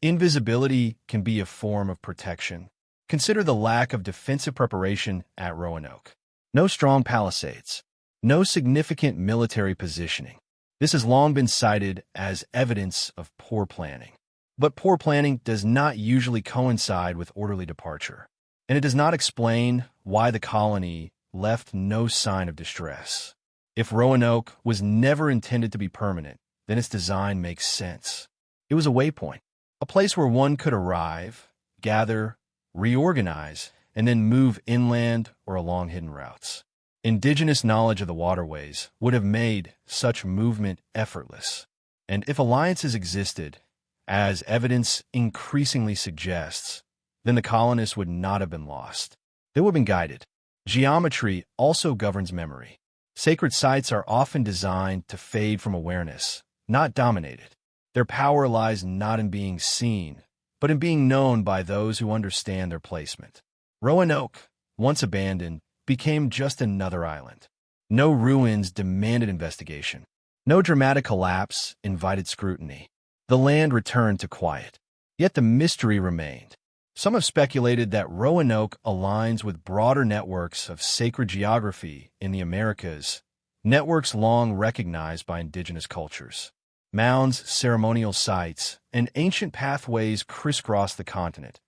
invisibility can be a form of protection. Consider the lack of defensive preparation at Roanoke. No strong palisades. No significant military positioning. This has long been cited as evidence of poor planning. But poor planning does not usually coincide with orderly departure. And it does not explain why the colony left no sign of distress. If Roanoke was never intended to be permanent, then its design makes sense. It was a waypoint, a place where one could arrive, gather, reorganize, and then move inland or along hidden routes. Indigenous knowledge of the waterways would have made such movement effortless. And if alliances existed, as evidence increasingly suggests, then the colonists would not have been lost. They would have been guided. Geometry also governs memory. Sacred sites are often designed to fade from awareness, not dominated. Their power lies not in being seen, but in being known by those who understand their placement. Roanoke, once abandoned, became just another island. No ruins demanded investigation. No dramatic collapse invited scrutiny. The land returned to quiet. Yet the mystery remained. Some have speculated that Roanoke aligns with broader networks of sacred geography in the Americas, networks long recognized by indigenous cultures. Mounds, ceremonial sites, and ancient pathways crisscross the continent,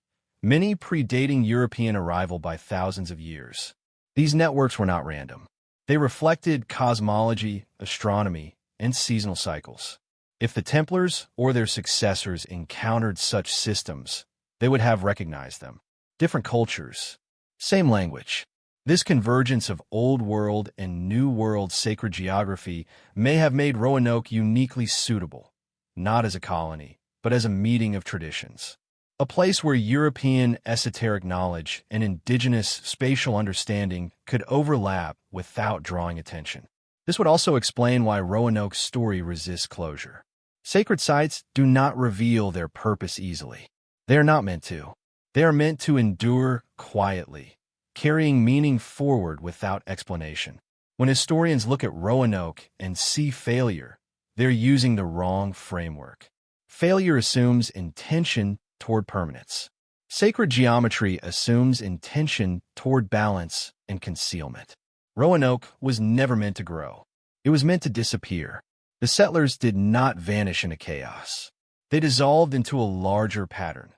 many predating European arrival by thousands of years. These networks were not random. They reflected cosmology, astronomy, and seasonal cycles. If the Templars or their successors encountered such systems, they would have recognized them. Different cultures, same language. This convergence of Old World and New World sacred geography may have made Roanoke uniquely suitable, not as a colony, but as a meeting of traditions. a place where European esoteric knowledge and indigenous spatial understanding could overlap without drawing attention. This would also explain why Roanoke's story resists closure. Sacred sites do not reveal their purpose easily. They are not meant to. They are meant to endure quietly, carrying meaning forward without explanation. When historians look at Roanoke and see failure, they're using the wrong framework. Failure assumes intention toward permanence. Sacred geometry assumes intention toward balance and concealment. Roanoke was never meant to grow. It was meant to disappear. The settlers did not vanish into chaos. They dissolved into a larger pattern,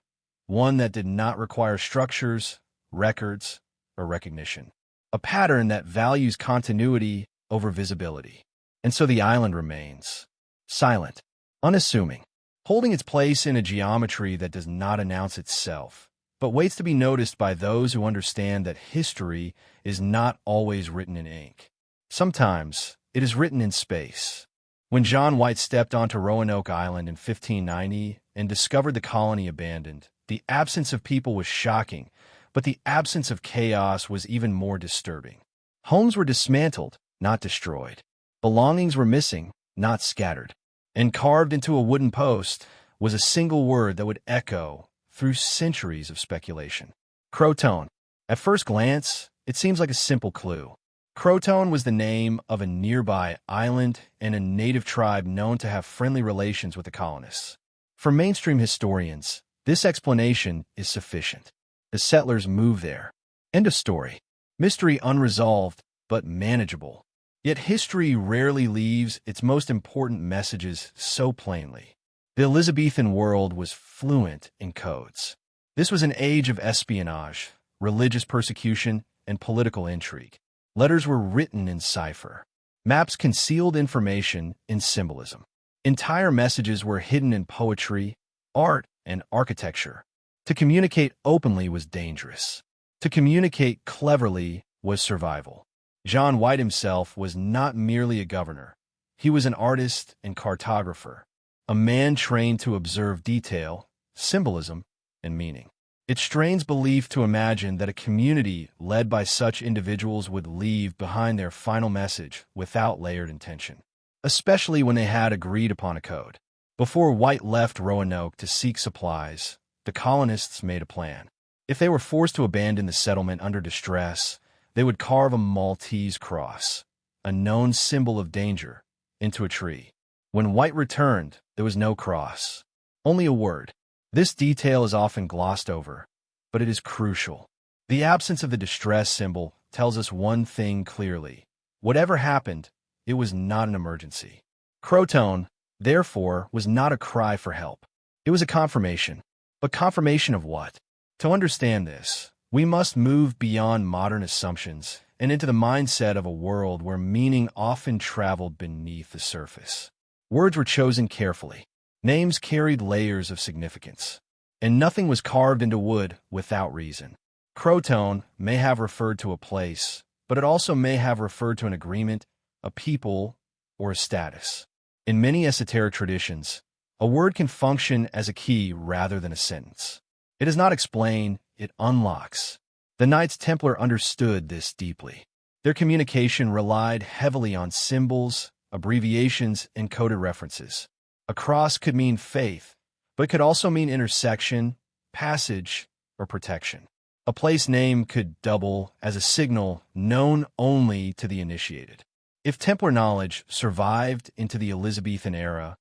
one that did not require structures, records, or recognition. A pattern that values continuity over visibility. And so the island remains silent, unassuming, holding its place in a geometry that does not announce itself, but waits to be noticed by those who understand that history is not always written in ink. Sometimes it is written in space. When John White stepped onto Roanoke Island in 1590 and discovered the colony abandoned, the absence of people was shocking, but the absence of chaos was even more disturbing. Homes were dismantled, not destroyed. Belongings were missing, not scattered. And carved into a wooden post was a single word that would echo through centuries of speculation. Croton. At first glance, it seems like a simple clue. Croton was the name of a nearby island and a native tribe known to have friendly relations with the colonists. For mainstream historians, this explanation is sufficient. The settlers moved there. End of story. Mystery unresolved, but manageable. Yet history rarely leaves its most important messages so plainly. The Elizabethan world was fluent in codes. This was an age of espionage, religious persecution, and political intrigue. Letters were written in cipher. Maps concealed information in symbolism. Entire messages were hidden in poetry, art, and architecture. To communicate openly was dangerous. To communicate cleverly was survival. John White himself was not merely a governor. He was an artist and cartographer, a man trained to observe detail, symbolism, and meaning. It strains belief to imagine that a community led by such individuals would leave behind their final message without layered intention, especially when they had agreed upon a code. Before White left Roanoke to seek supplies, the colonists made a plan. If they were forced to abandon the settlement under distress, they would carve a Maltese cross, a known symbol of danger, into a tree. When White returned, there was no cross, only a word. This detail is often glossed over, but it is crucial. The absence of the distress symbol tells us one thing clearly. Whatever happened, it was not an emergency. Croton, therefore, was not a cry for help. It was a confirmation. But confirmation of what? To understand this, we must move beyond modern assumptions and into the mindset of a world where meaning often traveled beneath the surface. Words were chosen carefully. Names carried layers of significance, and nothing was carved into wood without reason. Croton may have referred to a place, but it also may have referred to an agreement, a people, or a status. In many esoteric traditions, a word can function as a key rather than a sentence. It does not explain, it unlocks. The Knights Templar understood this deeply. Their communication relied heavily on symbols, abbreviations, and coded references. A cross could mean faith, but it could also mean intersection, passage, or protection. A place name could double as a signal known only to the initiated. If Templar knowledge survived into the Elizabethan era,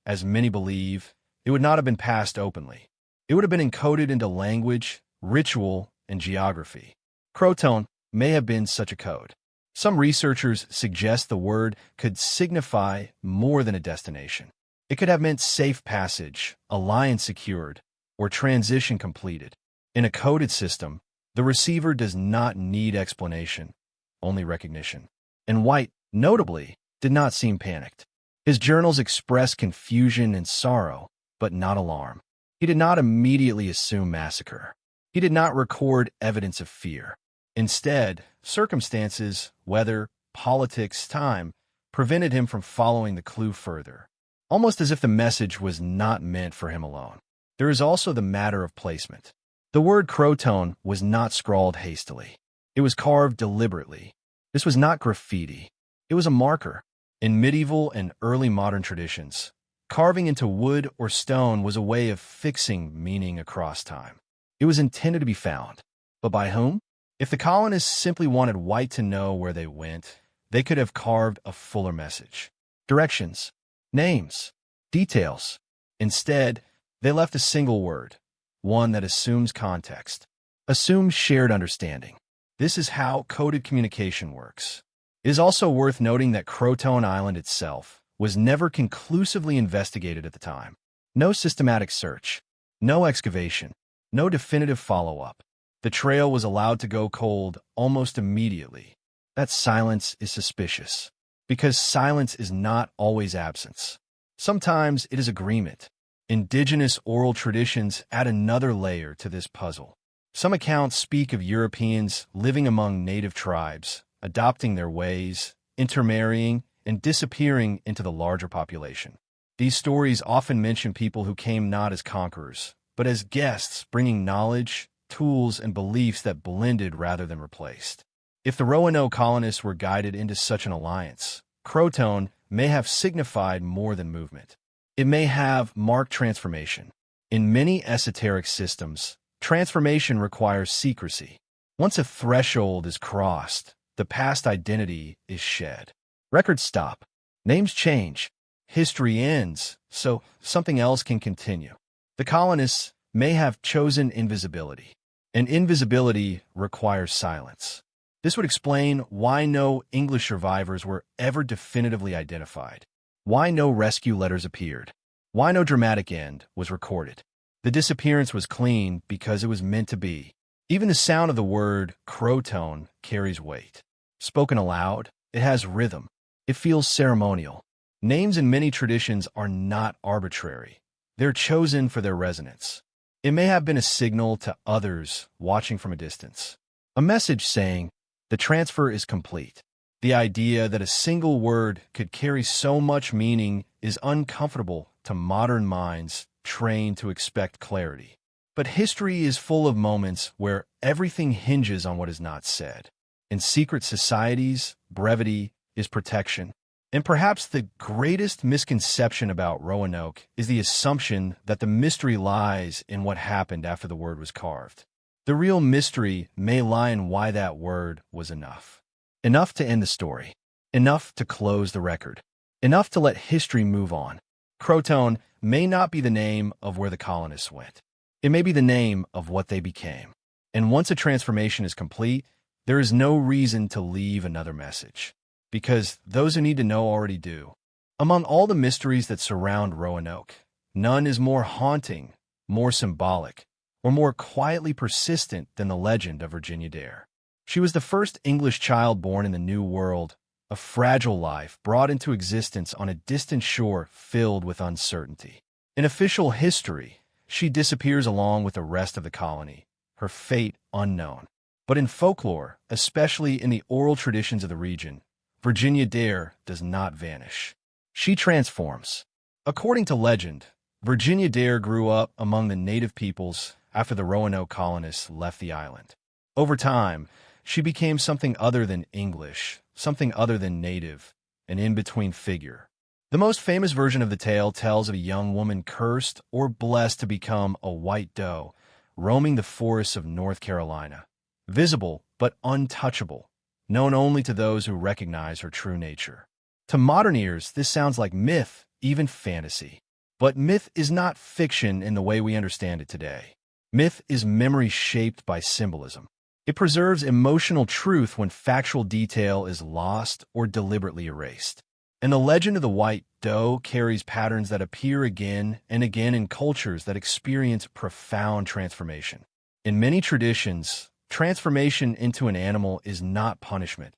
as many believe, it would not have been passed openly. It would have been encoded into language, ritual, and geography. Croton may have been such a code. Some researchers suggest the word could signify more than a destination. It could have meant safe passage, alliance secured, or transition completed. In a coded system, the receiver does not need explanation, only recognition. And White, notably, did not seem panicked. His journals express confusion and sorrow, but not alarm. He did not immediately assume massacre. He did not record evidence of fear. Instead, circumstances, weather, politics, time, prevented him from following the clue further, almost as if the message was not meant for him alone. There is also the matter of placement. The word Croton was not scrawled hastily. It was carved deliberately. This was not graffiti. It was a marker. In medieval and early modern traditions, carving into wood or stone was a way of fixing meaning across time. It was intended to be found. But by whom? If the colonists simply wanted white to know where they went, they could have carved a fuller message. Directions, names, details. Instead, they left a single word, one that assumes context, assumes shared understanding. This is how coded communication works. It is also worth noting that Croton Island itself was never conclusively investigated at the time. No systematic search, no excavation, no definitive follow-up. The trail was allowed to go cold almost immediately. That silence is suspicious, because silence is not always absence. Sometimes it is agreement. Indigenous oral traditions add another layer to this puzzle. Some accounts speak of Europeans living among native tribes, adopting their ways, intermarrying, and disappearing into the larger population. These stories often mention people who came not as conquerors, but as guests bringing knowledge, tools, and beliefs that blended rather than replaced. If the Roanoke colonists were guided into such an alliance, Croton may have signified more than movement. It may have marked transformation. In many esoteric systems, transformation requires secrecy. Once a threshold is crossed, the past identity is shed. Records stop. Names change. History ends, so something else can continue. The colonists may have chosen invisibility, and invisibility requires silence. This would explain why no English survivors were ever definitively identified, why no rescue letters appeared, why no dramatic end was recorded. The disappearance was clean because it was meant to be. Even the sound of the word Croton carries weight. Spoken aloud, it has rhythm. It feels ceremonial. Names in many traditions are not arbitrary. They're chosen for their resonance. It may have been a signal to others watching from a distance. A message saying, the transfer is complete. The idea that a single word could carry so much meaning is uncomfortable to modern minds trained to expect clarity. But history is full of moments where everything hinges on what is not said. In secret societies, brevity is protection. And perhaps the greatest misconception about Roanoke is the assumption that the mystery lies in what happened after the word was carved. The real mystery may lie in why that word was enough. Enough to end the story. Enough to close the record. Enough to let history move on. Croton may not be the name of where the colonists went. It may be the name of what they became. And once a transformation is complete, there is no reason to leave another message, because those who need to know already do. Among all the mysteries that surround Roanoke, none is more haunting, more symbolic, or more quietly persistent than the legend of Virginia Dare. She was the first English child born in the New World, a fragile life brought into existence on a distant shore filled with uncertainty. In official history, she disappears along with the rest of the colony, her fate unknown. But in folklore, especially in the oral traditions of the region, Virginia Dare does not vanish. She transforms. According to legend, Virginia Dare grew up among the native peoples after the Roanoke colonists left the island. Over time, she became something other than English, something other than native, an in-between figure. The most famous version of the tale tells of a young woman cursed or blessed to become a white doe, roaming the forests of North Carolina. Visible but untouchable, known only to those who recognize her true nature. To modern ears, this sounds like myth, even fantasy. But myth is not fiction in the way we understand it today. Myth is memory shaped by symbolism. It preserves emotional truth when factual detail is lost or deliberately erased. And the legend of the white doe carries patterns that appear again and again in cultures that experience profound transformation. In many traditions, transformation into an animal is not punishment.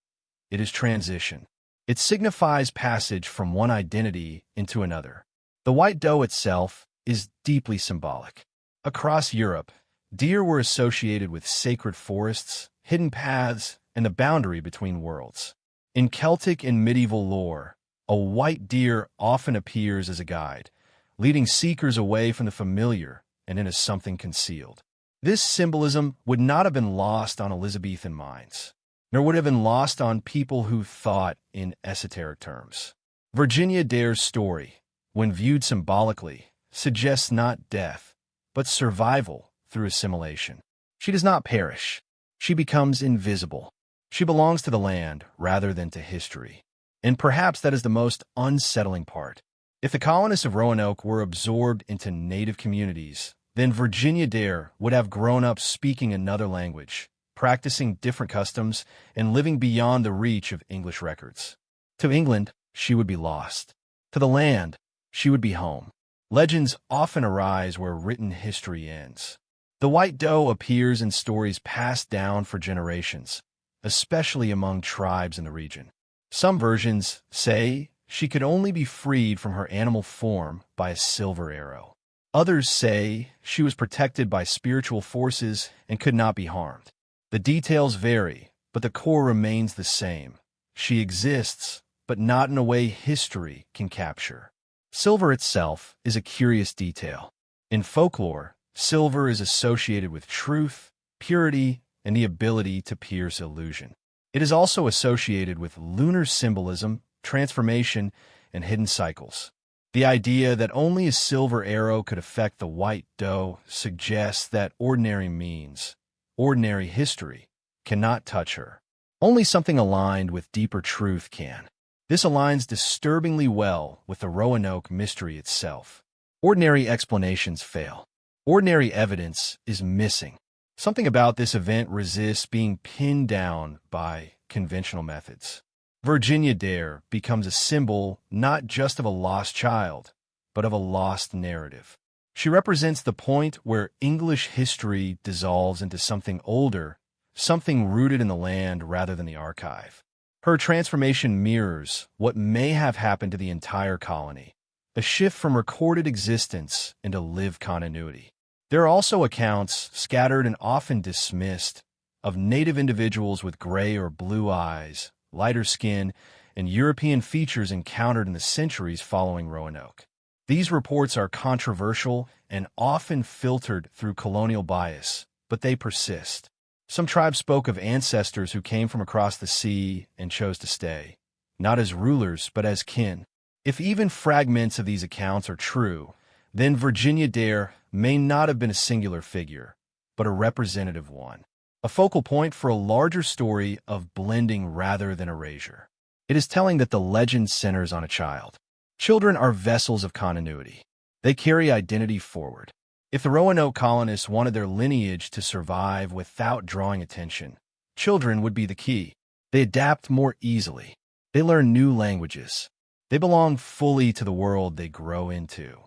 It is transition. It signifies passage from one identity into another. The white doe itself is deeply symbolic. Across Europe, deer were associated with sacred forests, hidden paths, and the boundary between worlds. In Celtic and medieval lore, a white deer often appears as a guide, leading seekers away from the familiar and into something concealed. This symbolism would not have been lost on Elizabethan minds, nor would have been lost on people who thought in esoteric terms. Virginia Dare's story, when viewed symbolically, suggests not death, but survival through assimilation. She does not perish. She becomes invisible. She belongs to the land rather than to history. And perhaps that is the most unsettling part. If the colonists of Roanoke were absorbed into native communities, then Virginia Dare would have grown up speaking another language, practicing different customs, and living beyond the reach of English records. To England, she would be lost. To the land, she would be home. Legends often arise where written history ends. The white doe appears in stories passed down for generations, especially among tribes in the region. Some versions say she could only be freed from her animal form by a silver arrow. Others say she was protected by spiritual forces and could not be harmed. The details vary, but the core remains the same. She exists, but not in a way history can capture. Silver itself is a curious detail. In folklore, silver is associated with truth, purity, and the ability to pierce illusion. It is also associated with lunar symbolism, transformation, and hidden cycles. The idea that only a silver arrow could affect the white doe suggests that ordinary means, ordinary history, cannot touch her. Only something aligned with deeper truth can. This aligns disturbingly well with the Roanoke mystery itself. Ordinary explanations fail. Ordinary evidence is missing. Something about this event resists being pinned down by conventional methods. Virginia Dare becomes a symbol not just of a lost child, but of a lost narrative. She represents the point where English history dissolves into something older, something rooted in the land rather than the archive. Her transformation mirrors what may have happened to the entire colony, a shift from recorded existence into lived continuity. There are also accounts, scattered and often dismissed, of native individuals with gray or blue eyes, lighter skin, and European features encountered in the centuries following Roanoke. These reports are controversial and often filtered through colonial bias, but they persist. Some tribes spoke of ancestors who came from across the sea and chose to stay, not as rulers but as kin. If even fragments of these accounts are true, then Virginia Dare may not have been a singular figure, but a representative one, a focal point for a larger story of blending rather than erasure. It is telling that the legend centers on a child. Children are vessels of continuity. They carry identity forward. If the Roanoke colonists wanted their lineage to survive without drawing attention, children would be the key. They adapt more easily. They learn new languages. They belong fully to the world they grow into.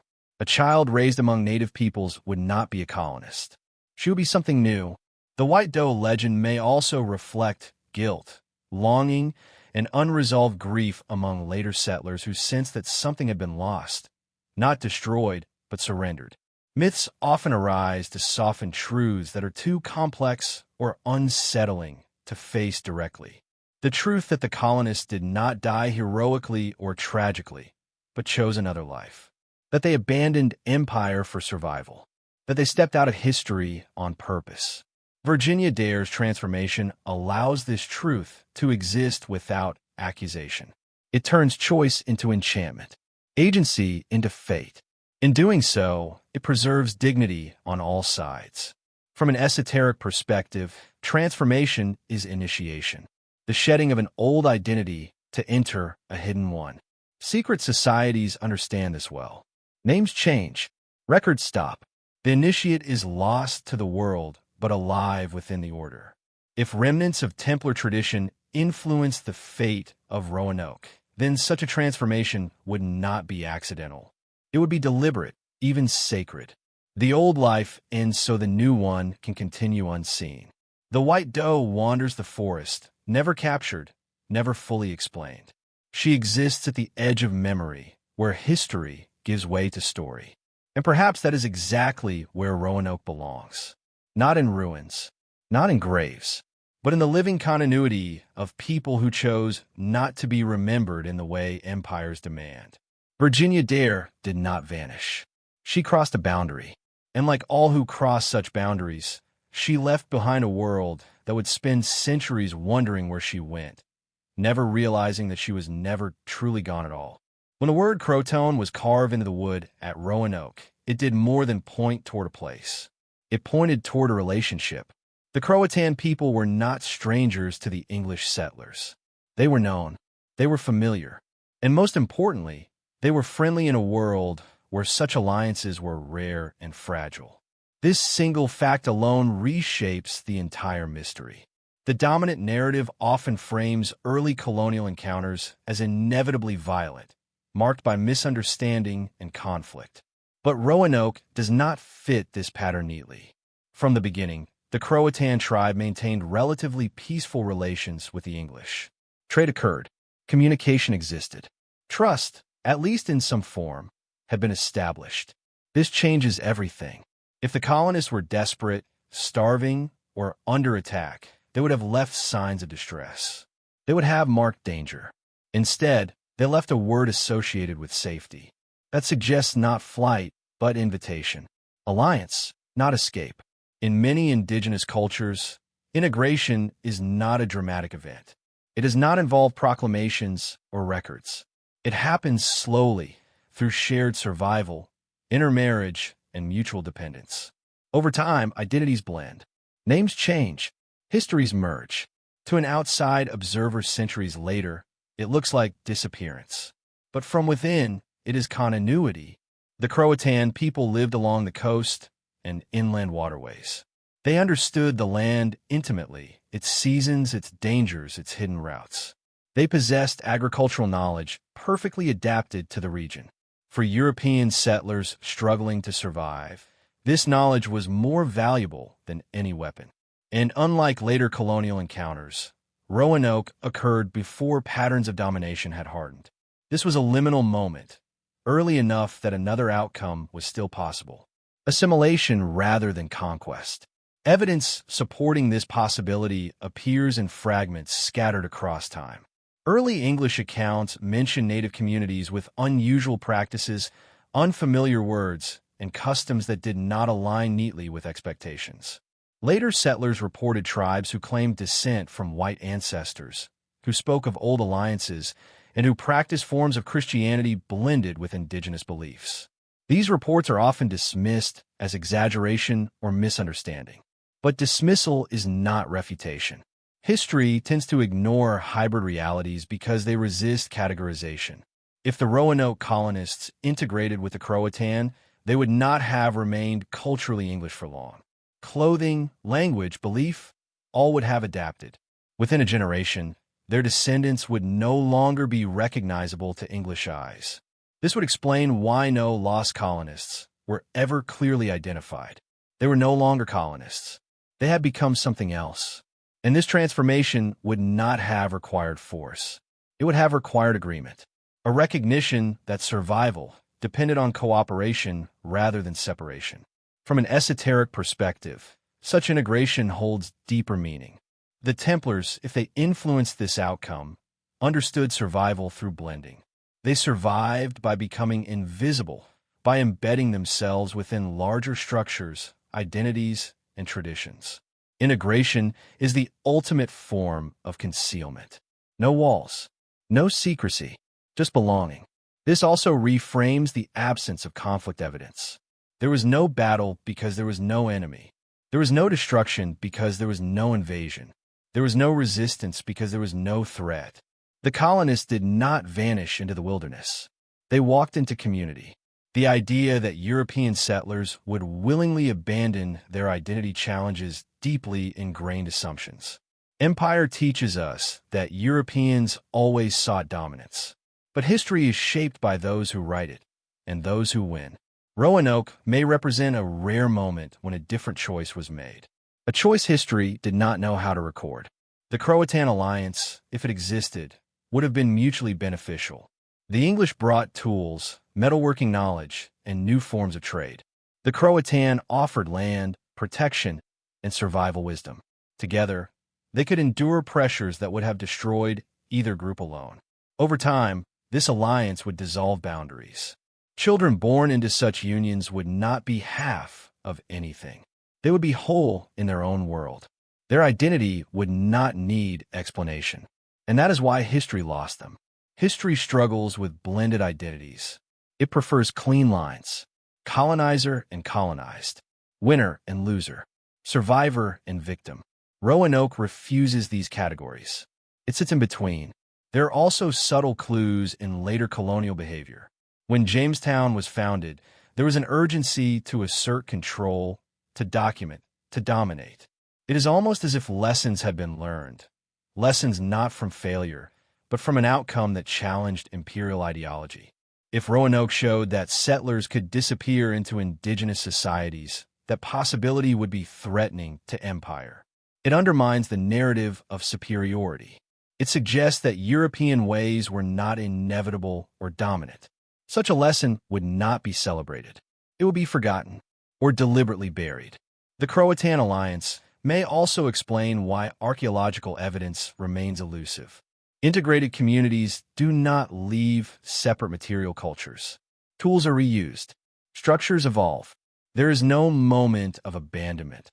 A child raised among native peoples would not be a colonist. She would be something new. The white doe legend may also reflect guilt, longing, and unresolved grief among later settlers who sensed that something had been lost, not destroyed, but surrendered. Myths often arise to soften truths that are too complex or unsettling to face directly. The truth that the colonists did not die heroically or tragically, but chose another life. That they abandoned empire for survival. That they stepped out of history on purpose. Virginia Dare's transformation allows this truth to exist without accusation. It turns choice into enchantment, agency into fate. In doing so, it preserves dignity on all sides. From an esoteric perspective, transformation is initiation, the shedding of an old identity to enter a hidden one. Secret societies understand this well. Names change, records stop. The initiate is lost to the world, but alive within the order. If remnants of Templar tradition influence the fate of Roanoke, then such a transformation would not be accidental. It would be deliberate, even sacred. The old life ends so the new one can continue unseen. The white doe wanders the forest, never captured, never fully explained. She exists at the edge of memory, where history gives way to story. And perhaps that is exactly where Roanoke belongs. Not in ruins, not in graves, but in the living continuity of people who chose not to be remembered in the way empires demand. Virginia Dare did not vanish. She crossed a boundary. And like all who cross such boundaries, she left behind a world that would spend centuries wondering where she went, never realizing that she was never truly gone at all. When the word Croton was carved into the wood at Roanoke, it did more than point toward a place. It pointed toward a relationship. The Croatan people were not strangers to the English settlers. They were known. They were familiar. And most importantly, they were friendly in a world where such alliances were rare and fragile. This single fact alone reshapes the entire mystery. The dominant narrative often frames early colonial encounters as inevitably violent, marked by misunderstanding and conflict. But Roanoke does not fit this pattern neatly. From the beginning, the Croatan tribe maintained relatively peaceful relations with the English. Trade occurred. Communication existed. Trust, at least in some form, had been established. This changes everything. If the colonists were desperate, starving, or under attack, they would have left signs of distress. They would have marked danger. Instead, they left a word associated with safety. That suggests not flight, but invitation. Alliance, not escape. In many indigenous cultures, integration is not a dramatic event. It does not involve proclamations or records. It happens slowly, through shared survival, intermarriage, and mutual dependence. Over time, identities blend. Names change. Histories merge. To an outside observer centuries later, it looks like disappearance. But from within, it is continuity. The Croatan people lived along the coast and inland waterways. They understood the land intimately, its seasons, its dangers, its hidden routes. They possessed agricultural knowledge perfectly adapted to the region. For European settlers struggling to survive, this knowledge was more valuable than any weapon. And unlike later colonial encounters, Roanoke occurred before patterns of domination had hardened. This was a liminal moment, early enough that another outcome was still possible. Assimilation rather than conquest. Evidence supporting this possibility appears in fragments scattered across time. Early English accounts mention native communities with unusual practices, unfamiliar words, and customs that did not align neatly with expectations. Later settlers reported tribes who claimed descent from white ancestors, who spoke of old alliances, and who practiced forms of Christianity blended with indigenous beliefs. These reports are often dismissed as exaggeration or misunderstanding. But dismissal is not refutation. History tends to ignore hybrid realities because they resist categorization. If the Roanoke colonists integrated with the Croatan, they would not have remained culturally English for long. Clothing, language, belief, all would have adapted. Within a generation, their descendants would no longer be recognizable to English eyes. This would explain why no lost colonists were ever clearly identified. They were no longer colonists. They had become something else. And this transformation would not have required force. It would have required agreement, a recognition that survival depended on cooperation rather than separation. From an esoteric perspective, such integration holds deeper meaning. The Templars, if they influenced this outcome, understood survival through blending. They survived by becoming invisible, by embedding themselves within larger structures, identities, and traditions. Integration is the ultimate form of concealment. No walls, no secrecy, just belonging. This also reframes the absence of conflict evidence. There was no battle because there was no enemy. There was no destruction because there was no invasion. There was no resistance because there was no threat. The colonists did not vanish into the wilderness. They walked into community. The idea that European settlers would willingly abandon their identity challenges deeply ingrained assumptions. Empire teaches us that Europeans always sought dominance. But history is shaped by those who write it, and those who win. Roanoke may represent a rare moment when a different choice was made. A choice history did not know how to record. The Croatan alliance, if it existed, would have been mutually beneficial. The English brought tools, metalworking knowledge, and new forms of trade. The Croatan offered land, protection, and survival wisdom. Together, they could endure pressures that would have destroyed either group alone. Over time, this alliance would dissolve boundaries. Children born into such unions would not be half, of anything. They would be whole in their own world. Their identity would not need explanation. And that is why history lost them. History struggles with blended identities. It prefers clean lines, colonizer and colonized, winner and loser, survivor and victim. Roanoke refuses these categories. It sits in between. There are also subtle clues in later colonial behavior. When Jamestown was founded, there was an urgency to assert control, to document, to dominate. It is almost as if lessons had been learned. Lessons not from failure, but from an outcome that challenged imperial ideology. If Roanoke showed that settlers could disappear into indigenous societies, that possibility would be threatening to empire. It undermines the narrative of superiority. It suggests that European ways were not inevitable or dominant. Such a lesson would not be celebrated. It would be forgotten or deliberately buried. The Croatan alliance may also explain why archaeological evidence remains elusive. Integrated communities do not leave separate material cultures. Tools are reused. Structures evolve. There is no moment of abandonment,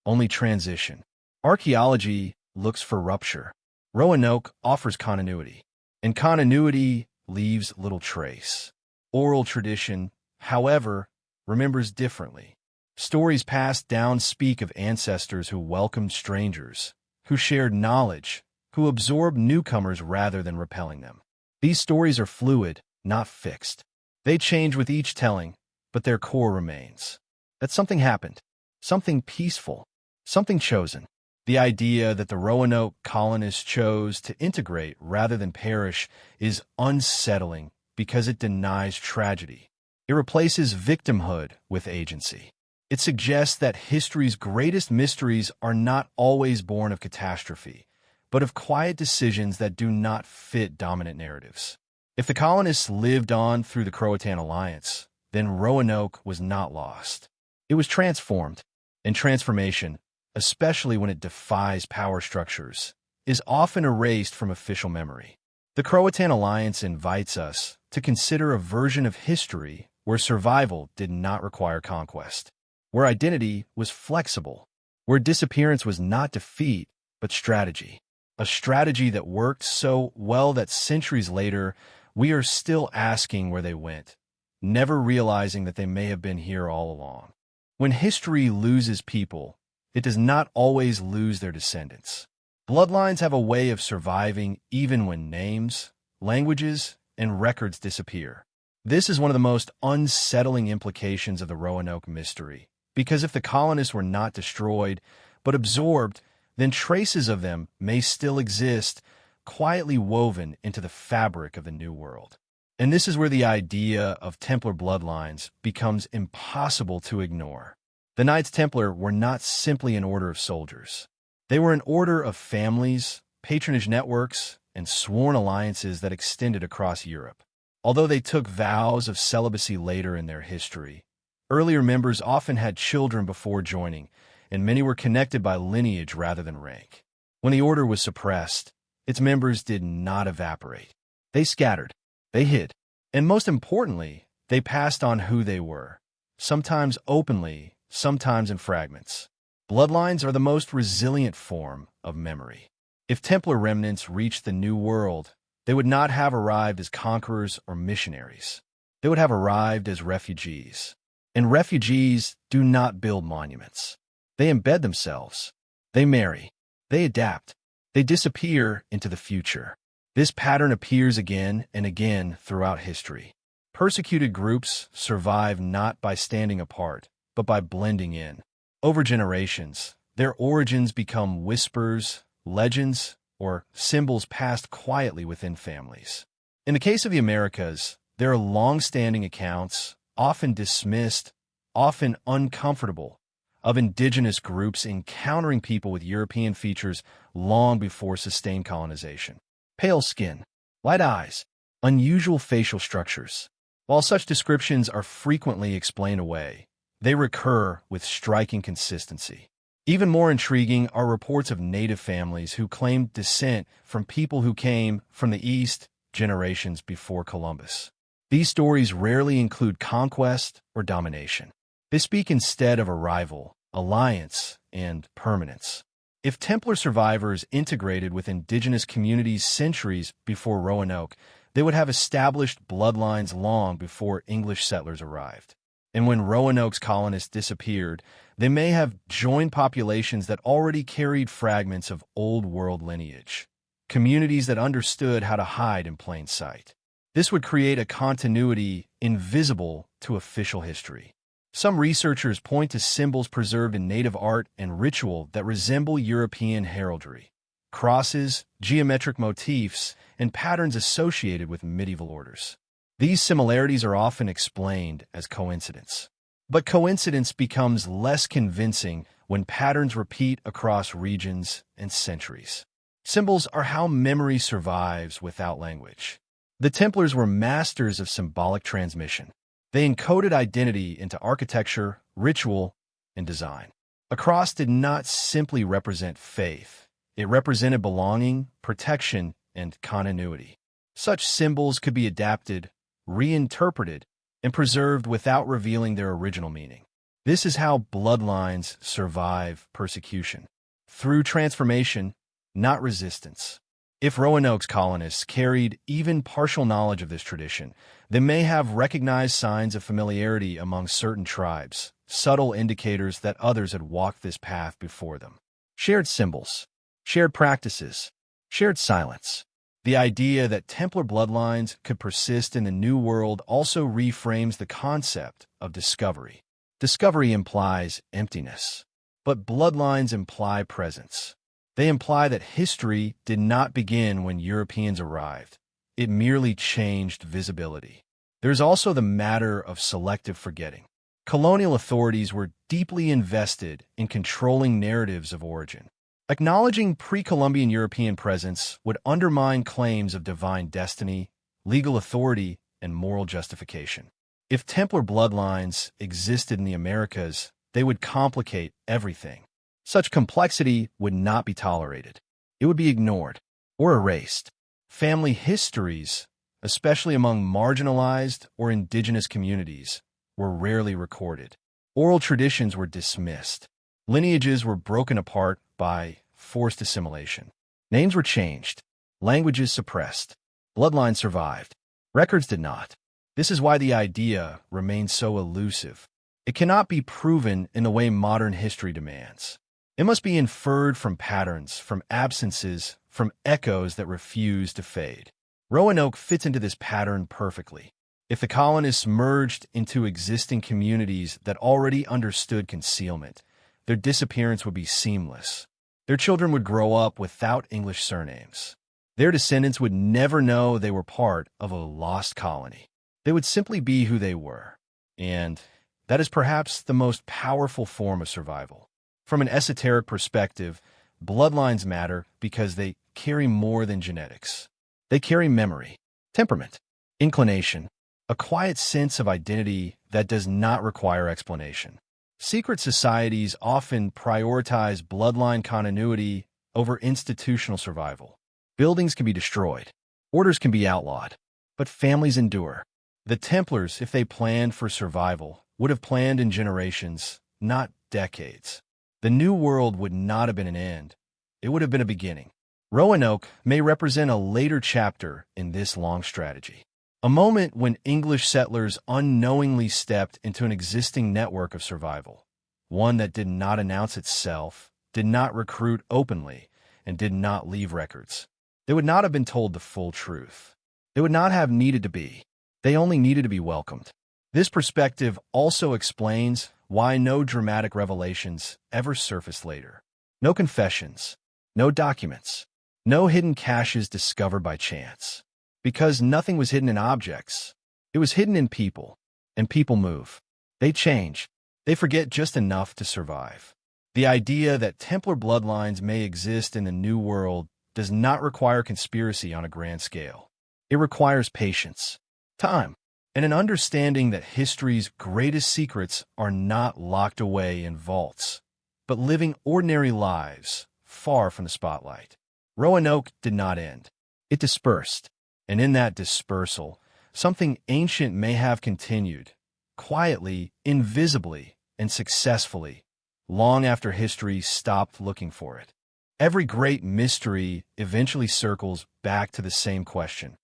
only transition. Archaeology looks for rupture. Roanoke offers continuity, and continuity leaves little trace. Oral tradition, however, remembers differently. Stories passed down speak of ancestors who welcomed strangers, who shared knowledge, who absorbed newcomers rather than repelling them. These stories are fluid, not fixed. They change with each telling, but their core remains. That something happened, something peaceful, something chosen. The idea that the Roanoke colonists chose to integrate rather than perish is unsettling because it denies tragedy. It replaces victimhood with agency. It suggests that history's greatest mysteries are not always born of catastrophe, but of quiet decisions that do not fit dominant narratives. If the colonists lived on through the Croatan alliance, then Roanoke was not lost. It was transformed, and transformation, especially when it defies power structures, is often erased from official memory. The Croatan alliance invites us to consider a version of history where survival did not require conquest, where identity was flexible, where disappearance was not defeat, but strategy. A strategy that worked so well that centuries later, we are still asking where they went, never realizing that they may have been here all along. When history loses people, it does not always lose their descendants. Bloodlines have a way of surviving even when names, languages, and records disappear. This is one of the most unsettling implications of the Roanoke mystery, because if the colonists were not destroyed, but absorbed, then traces of them may still exist, quietly woven into the fabric of the New World. And this is where the idea of Templar bloodlines becomes impossible to ignore. The Knights Templar were not simply an order of soldiers. They were an order of families, patronage networks, and sworn alliances that extended across Europe. Although they took vows of celibacy later in their history, earlier members often had children before joining, and many were connected by lineage rather than rank. When the order was suppressed, its members did not evaporate. They scattered, they hid, and most importantly, they passed on who they were, sometimes openly, sometimes in fragments. Bloodlines are the most resilient form of memory. If Templar remnants reached the New World, they would not have arrived as conquerors or missionaries. They would have arrived as refugees. And refugees do not build monuments. They embed themselves. They marry. They adapt. They disappear into the future. This pattern appears again and again throughout history. Persecuted groups survive not by standing apart, but by blending in. Over generations, their origins become whispers, legends, or symbols passed quietly within families. In the case of the Americas, there are long-standing accounts, often dismissed, often uncomfortable, of indigenous groups encountering people with European features long before sustained colonization. Pale skin, light eyes, unusual facial structures. While such descriptions are frequently explained away, they recur with striking consistency. Even more intriguing are reports of native families who claimed descent from people who came from the East generations before Columbus. These stories rarely include conquest or domination. They speak instead of arrival, alliance, and permanence. If Templar survivors integrated with indigenous communities centuries before Roanoke, they would have established bloodlines long before English settlers arrived. And when Roanoke's colonists disappeared, they may have joined populations that already carried fragments of Old World lineage, communities that understood how to hide in plain sight. This would create a continuity invisible to official history. Some researchers point to symbols preserved in native art and ritual that resemble European heraldry, crosses, geometric motifs, and patterns associated with medieval orders. These similarities are often explained as coincidence. But coincidence becomes less convincing when patterns repeat across regions and centuries. Symbols are how memory survives without language. The Templars were masters of symbolic transmission. They encoded identity into architecture, ritual, and design. A cross did not simply represent faith. It represented belonging, protection, and continuity. Such symbols could be adapted, reinterpreted, and preserved without revealing their original meaning. This is how bloodlines survive persecution. Through transformation, not resistance. If Roanoke's colonists carried even partial knowledge of this tradition, they may have recognized signs of familiarity among certain tribes, subtle indicators that others had walked this path before them. Shared symbols, shared practices, shared silence. The idea that Templar bloodlines could persist in the New World also reframes the concept of discovery. Discovery implies emptiness, but bloodlines imply presence. They imply that history did not begin when Europeans arrived. It merely changed visibility. There's also the matter of selective forgetting. Colonial authorities were deeply invested in controlling narratives of origin. Acknowledging pre-Columbian European presence would undermine claims of divine destiny, legal authority, and moral justification. If Templar bloodlines existed in the Americas, they would complicate everything. Such complexity would not be tolerated. It would be ignored or erased. Family histories, especially among marginalized or indigenous communities, were rarely recorded. Oral traditions were dismissed. Lineages were broken apart by forced assimilation. Names were changed. Languages suppressed. Bloodlines survived. Records did not. This is why the idea remains so elusive. It cannot be proven in the way modern history demands. It must be inferred from patterns, from absences, from echoes that refuse to fade. Roanoke fits into this pattern perfectly. If the colonists merged into existing communities that already understood concealment, their disappearance would be seamless. Their children would grow up without English surnames. Their descendants would never know they were part of a lost colony. They would simply be who they were. And that is perhaps the most powerful form of survival. From an esoteric perspective, bloodlines matter because they carry more than genetics. They carry memory, temperament, inclination, a quiet sense of identity that does not require explanation. Secret societies often prioritize bloodline continuity over institutional survival. Buildings can be destroyed, orders can be outlawed, but families endure. The Templars, if they planned for survival, would have planned in generations, not decades. The New World would not have been an end. It would have been a beginning. Roanoke may represent a later chapter in this long strategy. A moment when English settlers unknowingly stepped into an existing network of survival. One that did not announce itself, did not recruit openly, and did not leave records. They would not have been told the full truth. They would not have needed to be. They only needed to be welcomed. This perspective also explains why no dramatic revelations ever surfaced later. No confessions, no documents, no hidden caches discovered by chance. Because nothing was hidden in objects. It was hidden in people, and people move. They change. They forget just enough to survive. The idea that Templar bloodlines may exist in the New World does not require conspiracy on a grand scale. It requires patience, time, and an understanding that history's greatest secrets are not locked away in vaults, but living ordinary lives far from the spotlight. Roanoke did not end. It dispersed, and in that dispersal, something ancient may have continued, quietly, invisibly, and successfully, long after history stopped looking for it. Every great mystery eventually circles back to the same question.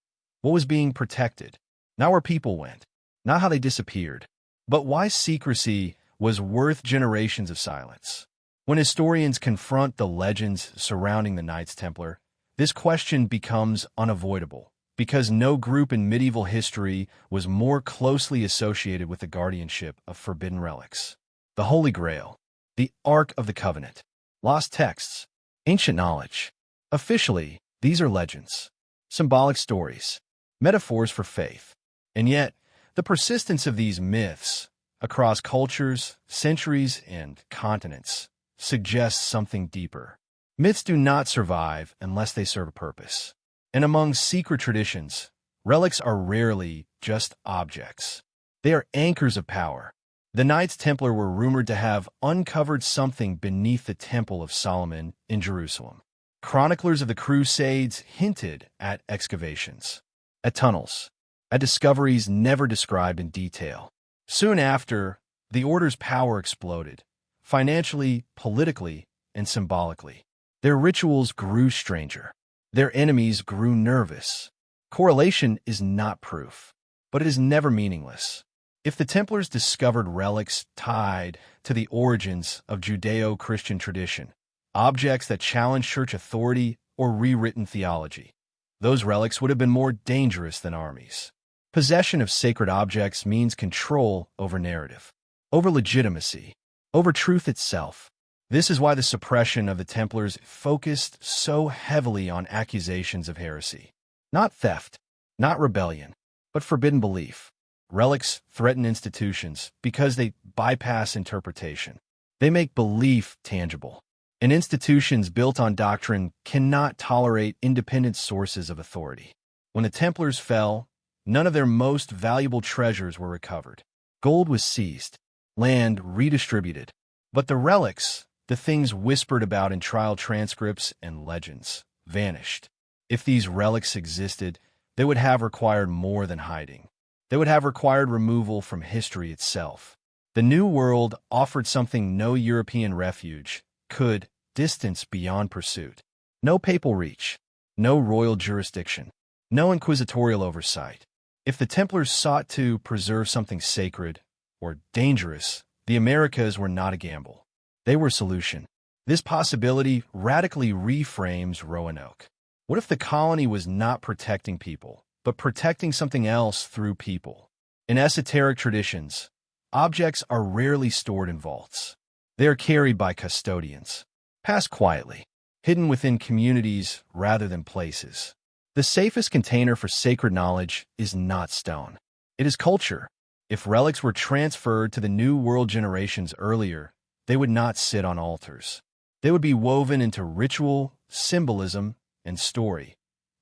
What was being protected? Not where people went, not how they disappeared, but why secrecy was worth generations of silence. When historians confront the legends surrounding the Knights Templar, this question becomes unavoidable, because no group in medieval history was more closely associated with the guardianship of forbidden relics. The Holy Grail, the Ark of the Covenant, lost texts, ancient knowledge. Officially, these are legends, symbolic stories, metaphors for faith. And yet, the persistence of these myths across cultures, centuries, and continents suggests something deeper. Myths do not survive unless they serve a purpose. And among secret traditions, relics are rarely just objects. They are anchors of power. The Knights Templar were rumored to have uncovered something beneath the Temple of Solomon in Jerusalem. Chroniclers of the Crusades hinted at excavations, at tunnels, at discoveries never described in detail. Soon after, the order's power exploded, financially, politically, and symbolically. Their rituals grew stranger. Their enemies grew nervous. Correlation is not proof, but it is never meaningless. If the Templars discovered relics tied to the origins of Judeo-Christian tradition, objects that challenged church authority or rewritten theology, those relics would have been more dangerous than armies. Possession of sacred objects means control over narrative, over legitimacy, over truth itself. This is why the suppression of the Templars focused so heavily on accusations of heresy. Not theft, not rebellion, but forbidden belief. Relics threaten institutions because they bypass interpretation. They make belief tangible. And institutions built on doctrine cannot tolerate independent sources of authority. When the Templars fell, none of their most valuable treasures were recovered. Gold was seized, land redistributed. But the relics, the things whispered about in trial transcripts and legends, vanished. If these relics existed, they would have required more than hiding. They would have required removal from history itself. The New World offered something no European refuge could: distance beyond pursuit. No papal reach, no royal jurisdiction, no inquisitorial oversight. If the Templars sought to preserve something sacred or dangerous, the Americas were not a gamble. They were a solution. This possibility radically reframes Roanoke. What if the colony was not protecting people, but protecting something else through people? In esoteric traditions, objects are rarely stored in vaults. They are carried by custodians, passed quietly, hidden within communities rather than places. The safest container for sacred knowledge is not stone. It is culture. If relics were transferred to the New World generations earlier, they would not sit on altars. They would be woven into ritual, symbolism, and story,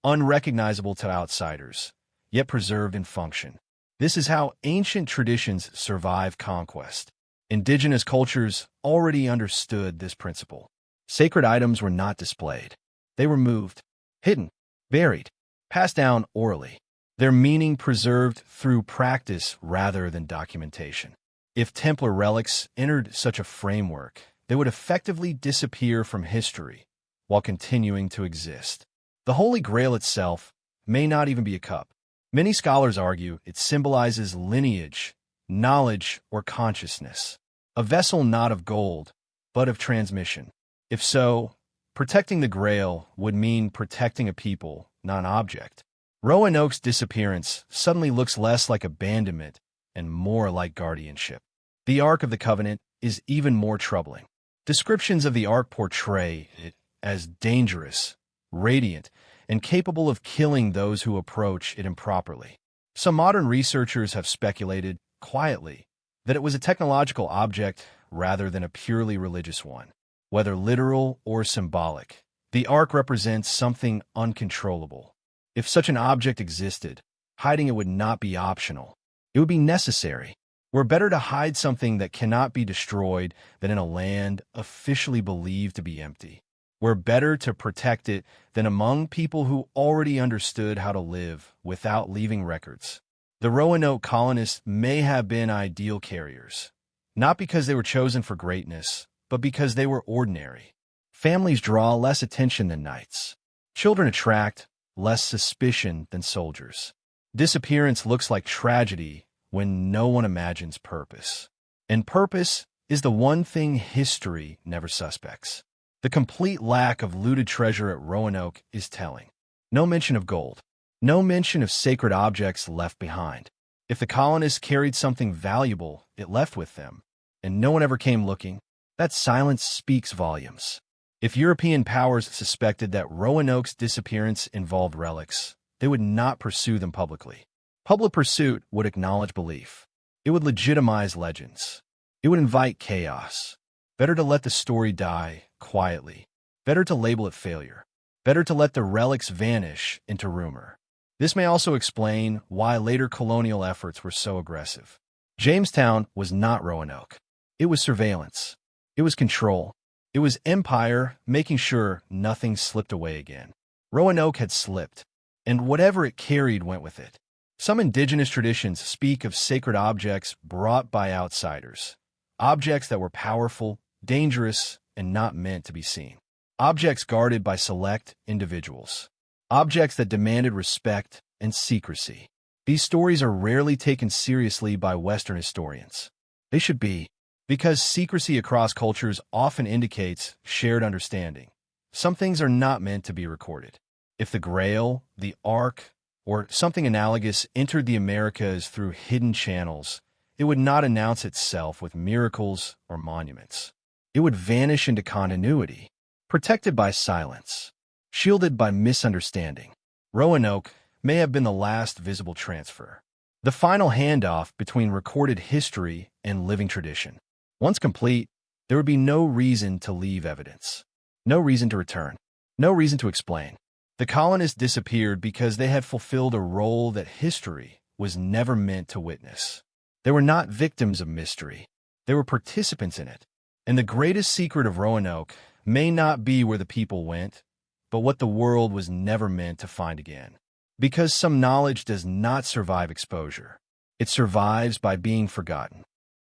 unrecognizable to outsiders, yet preserved in function. This is how ancient traditions survive conquest. Indigenous cultures already understood this principle. Sacred items were not displayed. They were moved, hidden, buried, passed down orally. Their meaning preserved through practice rather than documentation. If Templar relics entered such a framework, they would effectively disappear from history while continuing to exist. The Holy Grail itself may not even be a cup. Many scholars argue it symbolizes lineage, knowledge, or consciousness, a vessel not of gold, but of transmission. If so, protecting the Grail would mean protecting a people, not an object. Roanoke's disappearance suddenly looks less like abandonment and more like guardianship. The Ark of the Covenant is even more troubling. Descriptions of the Ark portray it as dangerous, radiant, and capable of killing those who approach it improperly. Some modern researchers have speculated, quietly, that it was a technological object rather than a purely religious one. Whether literal or symbolic, the Ark represents something uncontrollable. If such an object existed, hiding it would not be optional. It would be necessary. We're better to hide something that cannot be destroyed than in a land officially believed to be empty. We're better to protect it than among people who already understood how to live without leaving records. The Roanoke colonists may have been ideal carriers, not because they were chosen for greatness, but because they were ordinary. Families draw less attention than knights. Children attract less suspicion than soldiers. Disappearance looks like tragedy when no one imagines purpose. And purpose is the one thing history never suspects. The complete lack of looted treasure at Roanoke is telling. No mention of gold. No mention of sacred objects left behind. If the colonists carried something valuable, it left with them, and no one ever came looking, that silence speaks volumes. If European powers suspected that Roanoke's disappearance involved relics, they would not pursue them publicly. Public pursuit would acknowledge belief. It would legitimize legends. It would invite chaos. Better to let the story die quietly. Better to label it failure. Better to let the relics vanish into rumor. This may also explain why later colonial efforts were so aggressive. Jamestown was not Roanoke. It was surveillance. It was control. It was empire, making sure nothing slipped away again. Roanoke had slipped, and whatever it carried went with it. Some indigenous traditions speak of sacred objects brought by outsiders. Objects that were powerful, dangerous, and not meant to be seen. Objects guarded by select individuals. Objects that demanded respect and secrecy. These stories are rarely taken seriously by Western historians. They should be, because secrecy across cultures often indicates shared understanding. Some things are not meant to be recorded. If the Grail, the Ark, or something analogous entered the Americas through hidden channels, it would not announce itself with miracles or monuments. It would vanish into continuity, protected by silence, shielded by misunderstanding. Roanoke may have been the last visible transfer, the final handoff between recorded history and living tradition. Once complete, there would be no reason to leave evidence, no reason to return, no reason to explain. The colonists disappeared because they had fulfilled a role that history was never meant to witness. They were not victims of mystery. They were participants in it. And the greatest secret of Roanoke may not be where the people went, but what the world was never meant to find again. Because some knowledge does not survive exposure. It survives by being forgotten.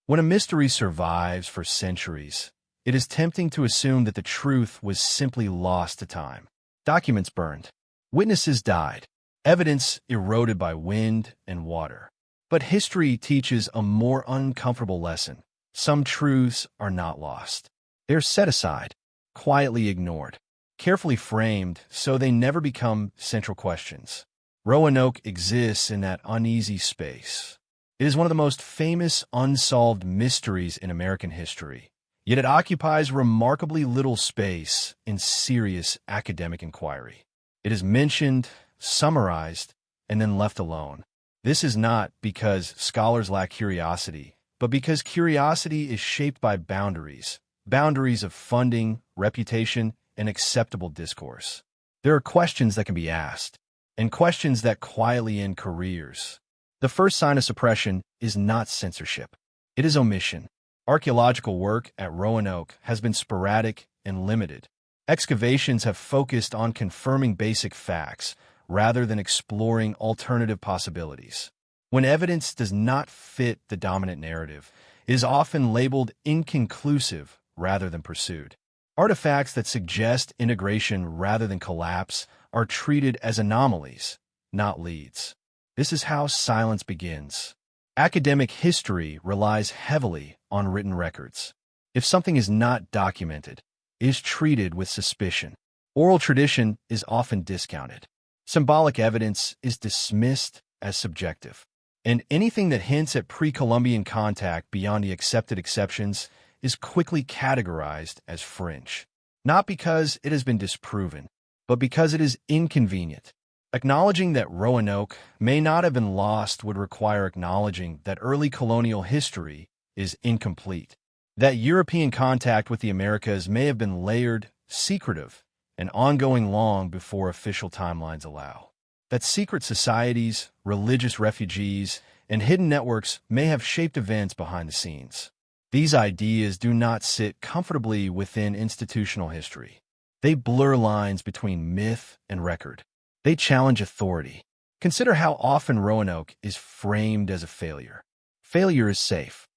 When a mystery survives for centuries, it is tempting to assume that the truth was simply lost to time. Documents burned. Witnesses died. Evidence eroded by wind and water. But history teaches a more uncomfortable lesson. Some truths are not lost. They are set aside, quietly ignored, carefully framed so they never become central questions. Roanoke exists in that uneasy space. It is one of the most famous unsolved mysteries in American history, yet it occupies remarkably little space in serious academic inquiry. It is mentioned, summarized, and then left alone. This is not because scholars lack curiosity, but because curiosity is shaped by boundaries of funding, reputation, and acceptable discourse. There are questions that can be asked, and questions that quietly end careers. The first sign of suppression is not censorship. It is omission. Archaeological work at Roanoke has been sporadic and limited. Excavations have focused on confirming basic facts rather than exploring alternative possibilities. When evidence does not fit the dominant narrative, it is often labeled inconclusive rather than pursued. Artifacts that suggest integration rather than collapse are treated as anomalies, not leads. This is how silence begins. Academic history relies heavily on written records. If something is not documented, it is treated with suspicion. Oral tradition is often discounted. Symbolic evidence is dismissed as subjective. And anything that hints at pre-Columbian contact beyond the accepted exceptions is quickly categorized as fringe. Not because it has been disproven, but because it is inconvenient. Acknowledging that Roanoke may not have been lost would require acknowledging that early colonial history is incomplete, that European contact with the Americas may have been layered, secretive, and ongoing long before official timelines allow, that secret societies, religious refugees, and hidden networks may have shaped events behind the scenes. These ideas do not sit comfortably within institutional history. They blur lines between myth and record. They challenge authority. Consider how often Roanoke is framed as a failure. Failure is safe.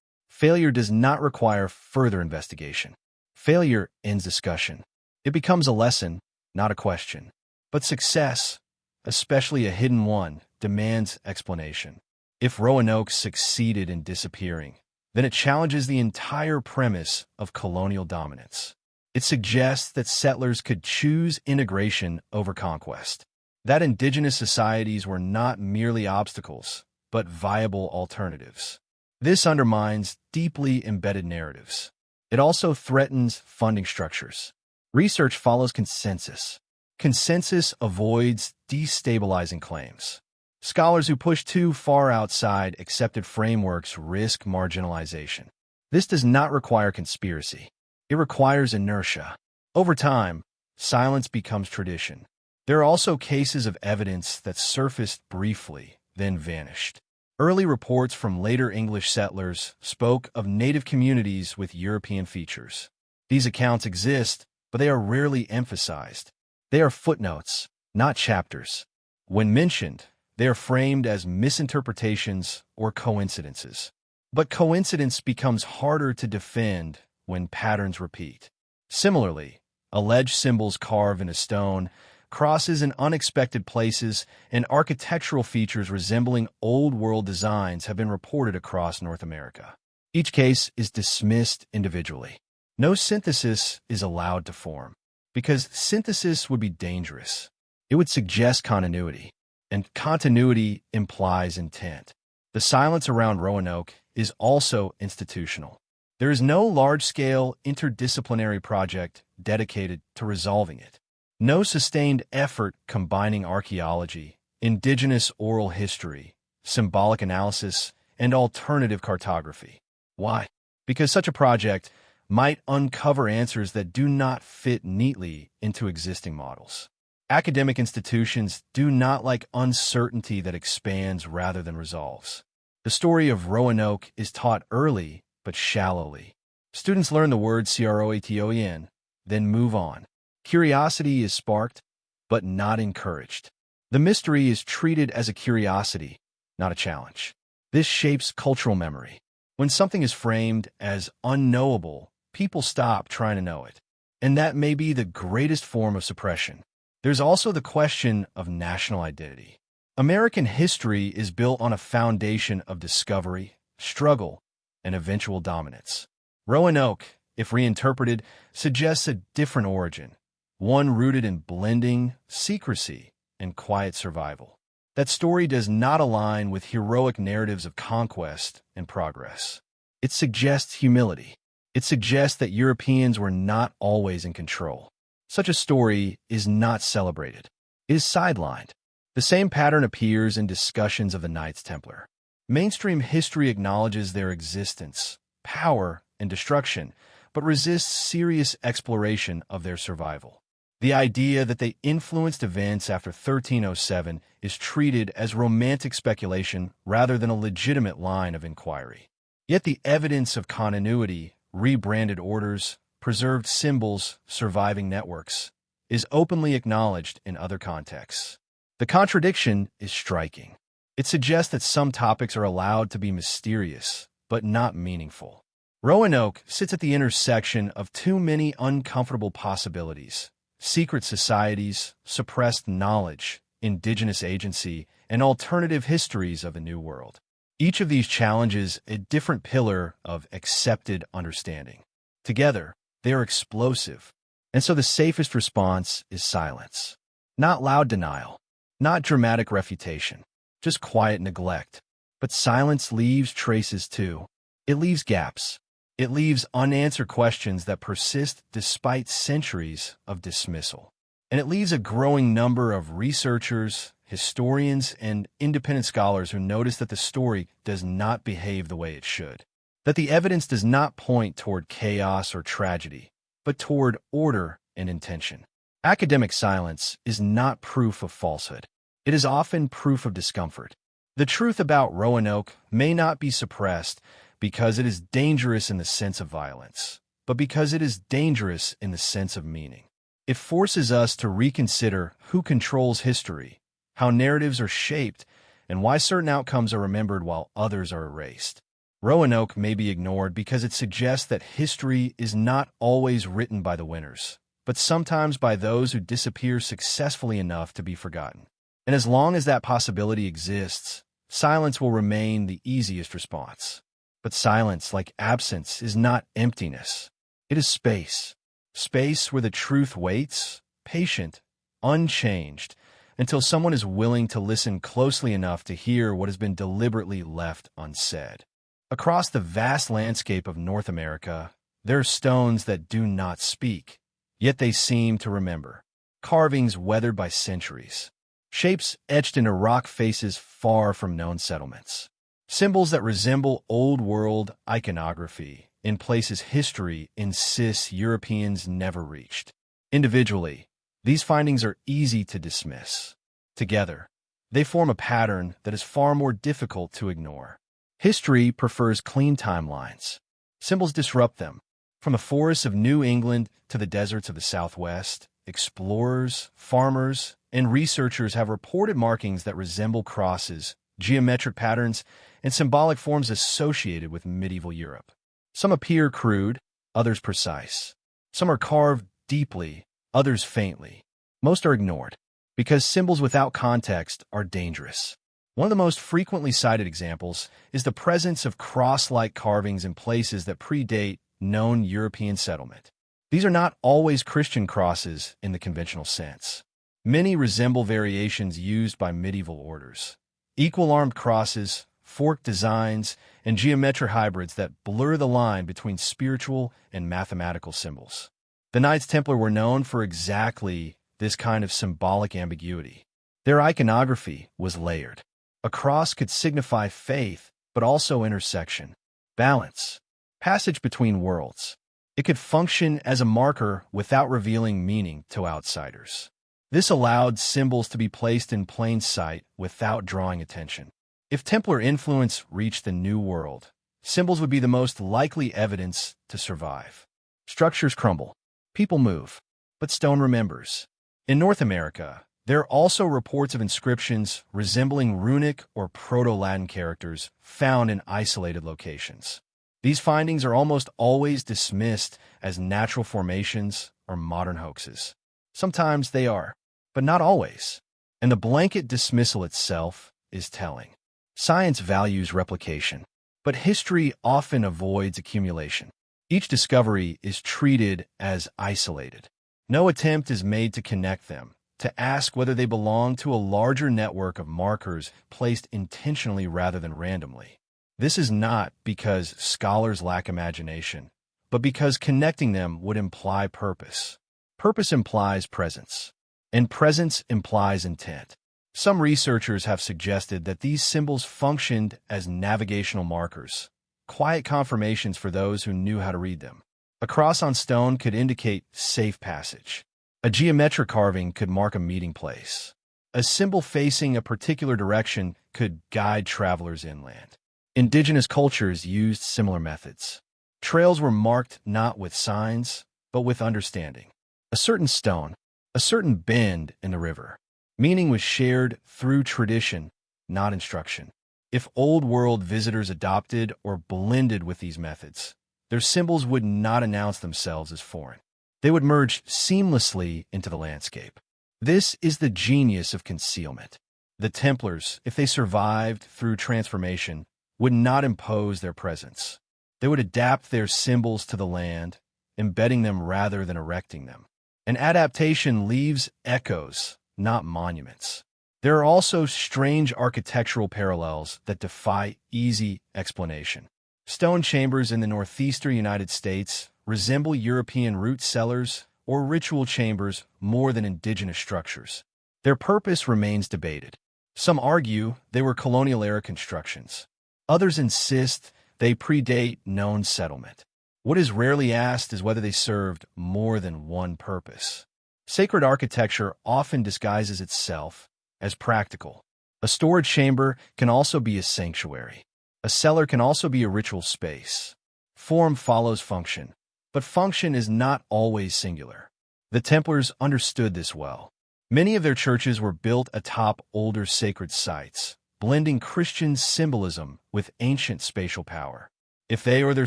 Failure does not require further investigation. Failure ends discussion. It becomes a lesson, not a question. But success, especially a hidden one, demands explanation. If Roanoke succeeded in disappearing, then it challenges the entire premise of colonial dominance. It suggests that settlers could choose integration over conquest, that indigenous societies were not merely obstacles, but viable alternatives. This undermines deeply embedded narratives. It also threatens funding structures. Research follows consensus. Consensus avoids destabilizing claims. Scholars who push too far outside accepted frameworks risk marginalization. This does not require conspiracy. It requires inertia. Over time, silence becomes tradition. There are also cases of evidence that surfaced briefly, then vanished. Early reports from later English settlers spoke of native communities with European features. These accounts exist, but they are rarely emphasized. They are footnotes, not chapters. When mentioned, they are framed as misinterpretations or coincidences. But coincidence becomes harder to defend when patterns repeat. Similarly, alleged symbols carved in a stone, crosses in unexpected places, and architectural features resembling old-world designs have been reported across North America. Each case is dismissed individually. No synthesis is allowed to form, because synthesis would be dangerous. It would suggest continuity, and continuity implies intent. The silence around Roanoke is also institutional. There is no large-scale interdisciplinary project dedicated to resolving it. No sustained effort combining archaeology, indigenous oral history, symbolic analysis, and alternative cartography. Why? Because such a project might uncover answers that do not fit neatly into existing models. Academic institutions do not like uncertainty that expands rather than resolves. The story of Roanoke is taught early but shallowly. Students learn the word Croatoen, then move on. Curiosity is sparked, but not encouraged. The mystery is treated as a curiosity, not a challenge. This shapes cultural memory. When something is framed as unknowable, people stop trying to know it. And that may be the greatest form of suppression. There's also the question of national identity. American history is built on a foundation of discovery, struggle, and eventual dominance. Roanoke, if reinterpreted, suggests a different origin, one rooted in blending, secrecy, and quiet survival. That story does not align with heroic narratives of conquest and progress. It suggests humility. It suggests that Europeans were not always in control. Such a story is not celebrated. It is sidelined. The same pattern appears in discussions of the Knights Templar. Mainstream history acknowledges their existence, power, and destruction, but resists serious exploration of their survival. The idea that they influenced events after 1307 is treated as romantic speculation rather than a legitimate line of inquiry. Yet the evidence of continuity, rebranded orders, preserved symbols, surviving networks, is openly acknowledged in other contexts. The contradiction is striking. It suggests that some topics are allowed to be mysterious, but not meaningful. Roanoke sits at the intersection of too many uncomfortable possibilities: secret societies, suppressed knowledge, indigenous agency, and alternative histories of a new world. Each of these challenges a different pillar of accepted understanding. Together, they are explosive, and so the safest response is silence. Not loud denial, not dramatic refutation, just quiet neglect. But silence leaves traces too. It leaves gaps. It leaves unanswered questions that persist despite centuries of dismissal. And it leaves a growing number of researchers, historians, and independent scholars who notice that the story does not behave the way it should. That the evidence does not point toward chaos or tragedy, but toward order and intention. Academic silence is not proof of falsehood. It is often proof of discomfort. The truth about Roanoke may not be suppressed because it is dangerous in the sense of violence, but because it is dangerous in the sense of meaning. It forces us to reconsider who controls history, how narratives are shaped, and why certain outcomes are remembered while others are erased. Roanoke may be ignored because it suggests that history is not always written by the winners, but sometimes by those who disappear successfully enough to be forgotten. And as long as that possibility exists, silence will remain the easiest response. But silence, like absence, is not emptiness. It is space. Space where the truth waits, patient, unchanged, until someone is willing to listen closely enough to hear what has been deliberately left unsaid. Across the vast landscape of North America, there are stones that do not speak, yet they seem to remember. Carvings weathered by centuries. Shapes etched into rock faces far from known settlements. Symbols that resemble old-world iconography in places history insists Europeans never reached. Individually, these findings are easy to dismiss. Together, they form a pattern that is far more difficult to ignore. History prefers clean timelines. Symbols disrupt them. From the forests of New England to the deserts of the Southwest, explorers, farmers, and researchers have reported markings that resemble crosses, geometric patterns, and symbolic forms associated with medieval Europe. Some appear crude, others precise. Some are carved deeply, others faintly. Most are ignored, because symbols without context are dangerous. One of the most frequently cited examples is the presence of cross-like carvings in places that predate known European settlement. These are not always Christian crosses in the conventional sense. Many resemble variations used by medieval orders. Equal-armed crosses, forked designs, and geometric hybrids that blur the line between spiritual and mathematical symbols. The Knights Templar were known for exactly this kind of symbolic ambiguity. Their iconography was layered. A cross could signify faith, but also intersection, balance, passage between worlds. It could function as a marker without revealing meaning to outsiders. This allowed symbols to be placed in plain sight without drawing attention. If Templar influence reached the New World, symbols would be the most likely evidence to survive. Structures crumble, people move, but stone remembers. In North America, there are also reports of inscriptions resembling runic or Proto-Latin characters found in isolated locations. These findings are almost always dismissed as natural formations or modern hoaxes. Sometimes they are, but not always. And the blanket dismissal itself is telling. Science values replication, but history often avoids accumulation. Each discovery is treated as isolated. No attempt is made to connect them, to ask whether they belong to a larger network of markers placed intentionally rather than randomly. This is not because scholars lack imagination, but because connecting them would imply purpose. Purpose implies presence, and presence implies intent. Some researchers have suggested that these symbols functioned as navigational markers, quiet confirmations for those who knew how to read them. A cross on stone could indicate safe passage. A geometric carving could mark a meeting place. A symbol facing a particular direction could guide travelers inland. Indigenous cultures used similar methods. Trails were marked not with signs, but with understanding. A certain stone, a certain bend in the river. Meaning was shared through tradition, not instruction. If Old World visitors adopted or blended with these methods, their symbols would not announce themselves as foreign. They would merge seamlessly into the landscape. This is the genius of concealment. The Templars, if they survived through transformation, would not impose their presence. They would adapt their symbols to the land, embedding them rather than erecting them. An adaptation leaves echoes, not monuments. There are also strange architectural parallels that defy easy explanation. Stone chambers in the northeastern United States resemble European root cellars or ritual chambers more than indigenous structures. Their purpose remains debated. Some argue they were colonial-era constructions. Others insist they predate known settlement. What is rarely asked is whether they served more than one purpose. Sacred architecture often disguises itself as practical. A storage chamber can also be a sanctuary. A cellar can also be a ritual space. Form follows function, but function is not always singular. The Templars understood this well. Many of their churches were built atop older sacred sites, blending Christian symbolism with ancient spatial power. If they or their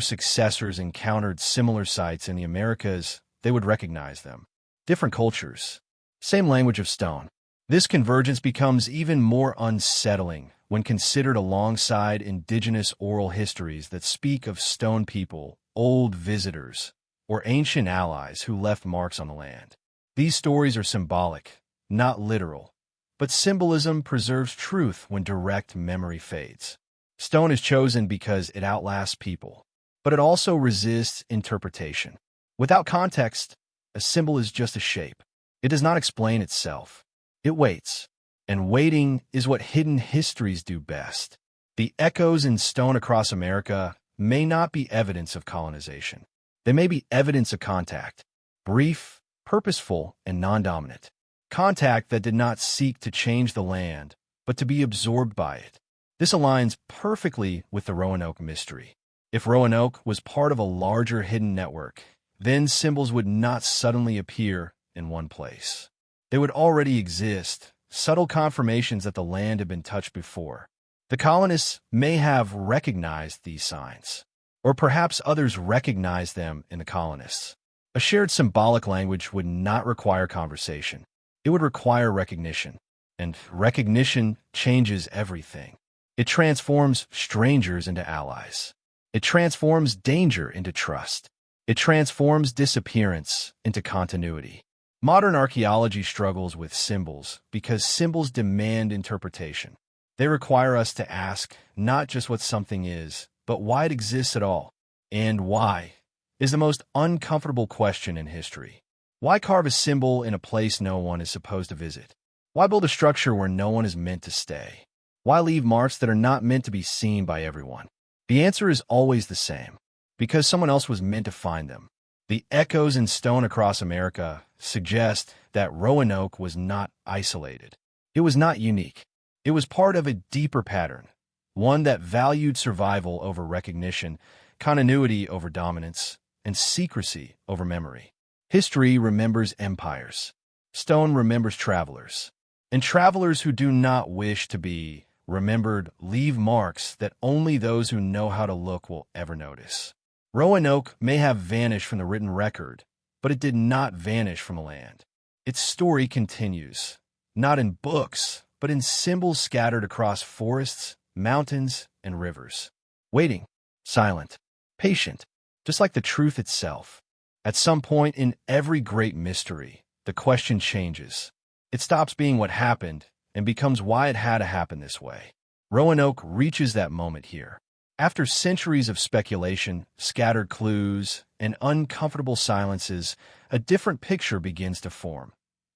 successors encountered similar sites in the Americas, they would recognize them. Different cultures, same language of stone. This convergence becomes even more unsettling when considered alongside indigenous oral histories that speak of stone people, old visitors, or ancient allies who left marks on the land. These stories are symbolic, not literal, but symbolism preserves truth when direct memory fades. Stone is chosen because it outlasts people, but it also resists interpretation. Without context, a symbol is just a shape. It does not explain itself. It waits, and waiting is what hidden histories do best. The echoes in stone across America may not be evidence of colonization. They may be evidence of contact, brief, purposeful, and non-dominant. Contact that did not seek to change the land, but to be absorbed by it. This aligns perfectly with the Roanoke mystery. If Roanoke was part of a larger hidden network, then symbols would not suddenly appear in one place. They would already exist, subtle confirmations that the land had been touched before. The colonists may have recognized these signs, or perhaps others recognized them in the colonists. A shared symbolic language would not require conversation. It would require recognition, and recognition changes everything. It transforms strangers into allies. It transforms danger into trust. It transforms disappearance into continuity. Modern archaeology struggles with symbols because symbols demand interpretation. They require us to ask not just what something is, but why it exists at all. And why is the most uncomfortable question in history. Why carve a symbol in a place no one is supposed to visit? Why build a structure where no one is meant to stay? Why leave marks that are not meant to be seen by everyone? The answer is always the same. Because someone else was meant to find them. The echoes in stone across America suggest that Roanoke was not isolated. It was not unique. It was part of a deeper pattern, one that valued survival over recognition, continuity over dominance, and secrecy over memory. History remembers empires. Stone remembers travelers. And travelers who do not wish to be remembered leave marks that only those who know how to look will ever notice. Roanoke may have vanished from the written record, but it did not vanish from the land. Its story continues, not in books, but in symbols scattered across forests, mountains, and rivers. Waiting, silent, patient, just like the truth itself. At some point in every great mystery, the question changes. It stops being what happened and becomes why it had to happen this way. Roanoke reaches that moment here. After centuries of speculation, scattered clues, and uncomfortable silences, a different picture begins to form.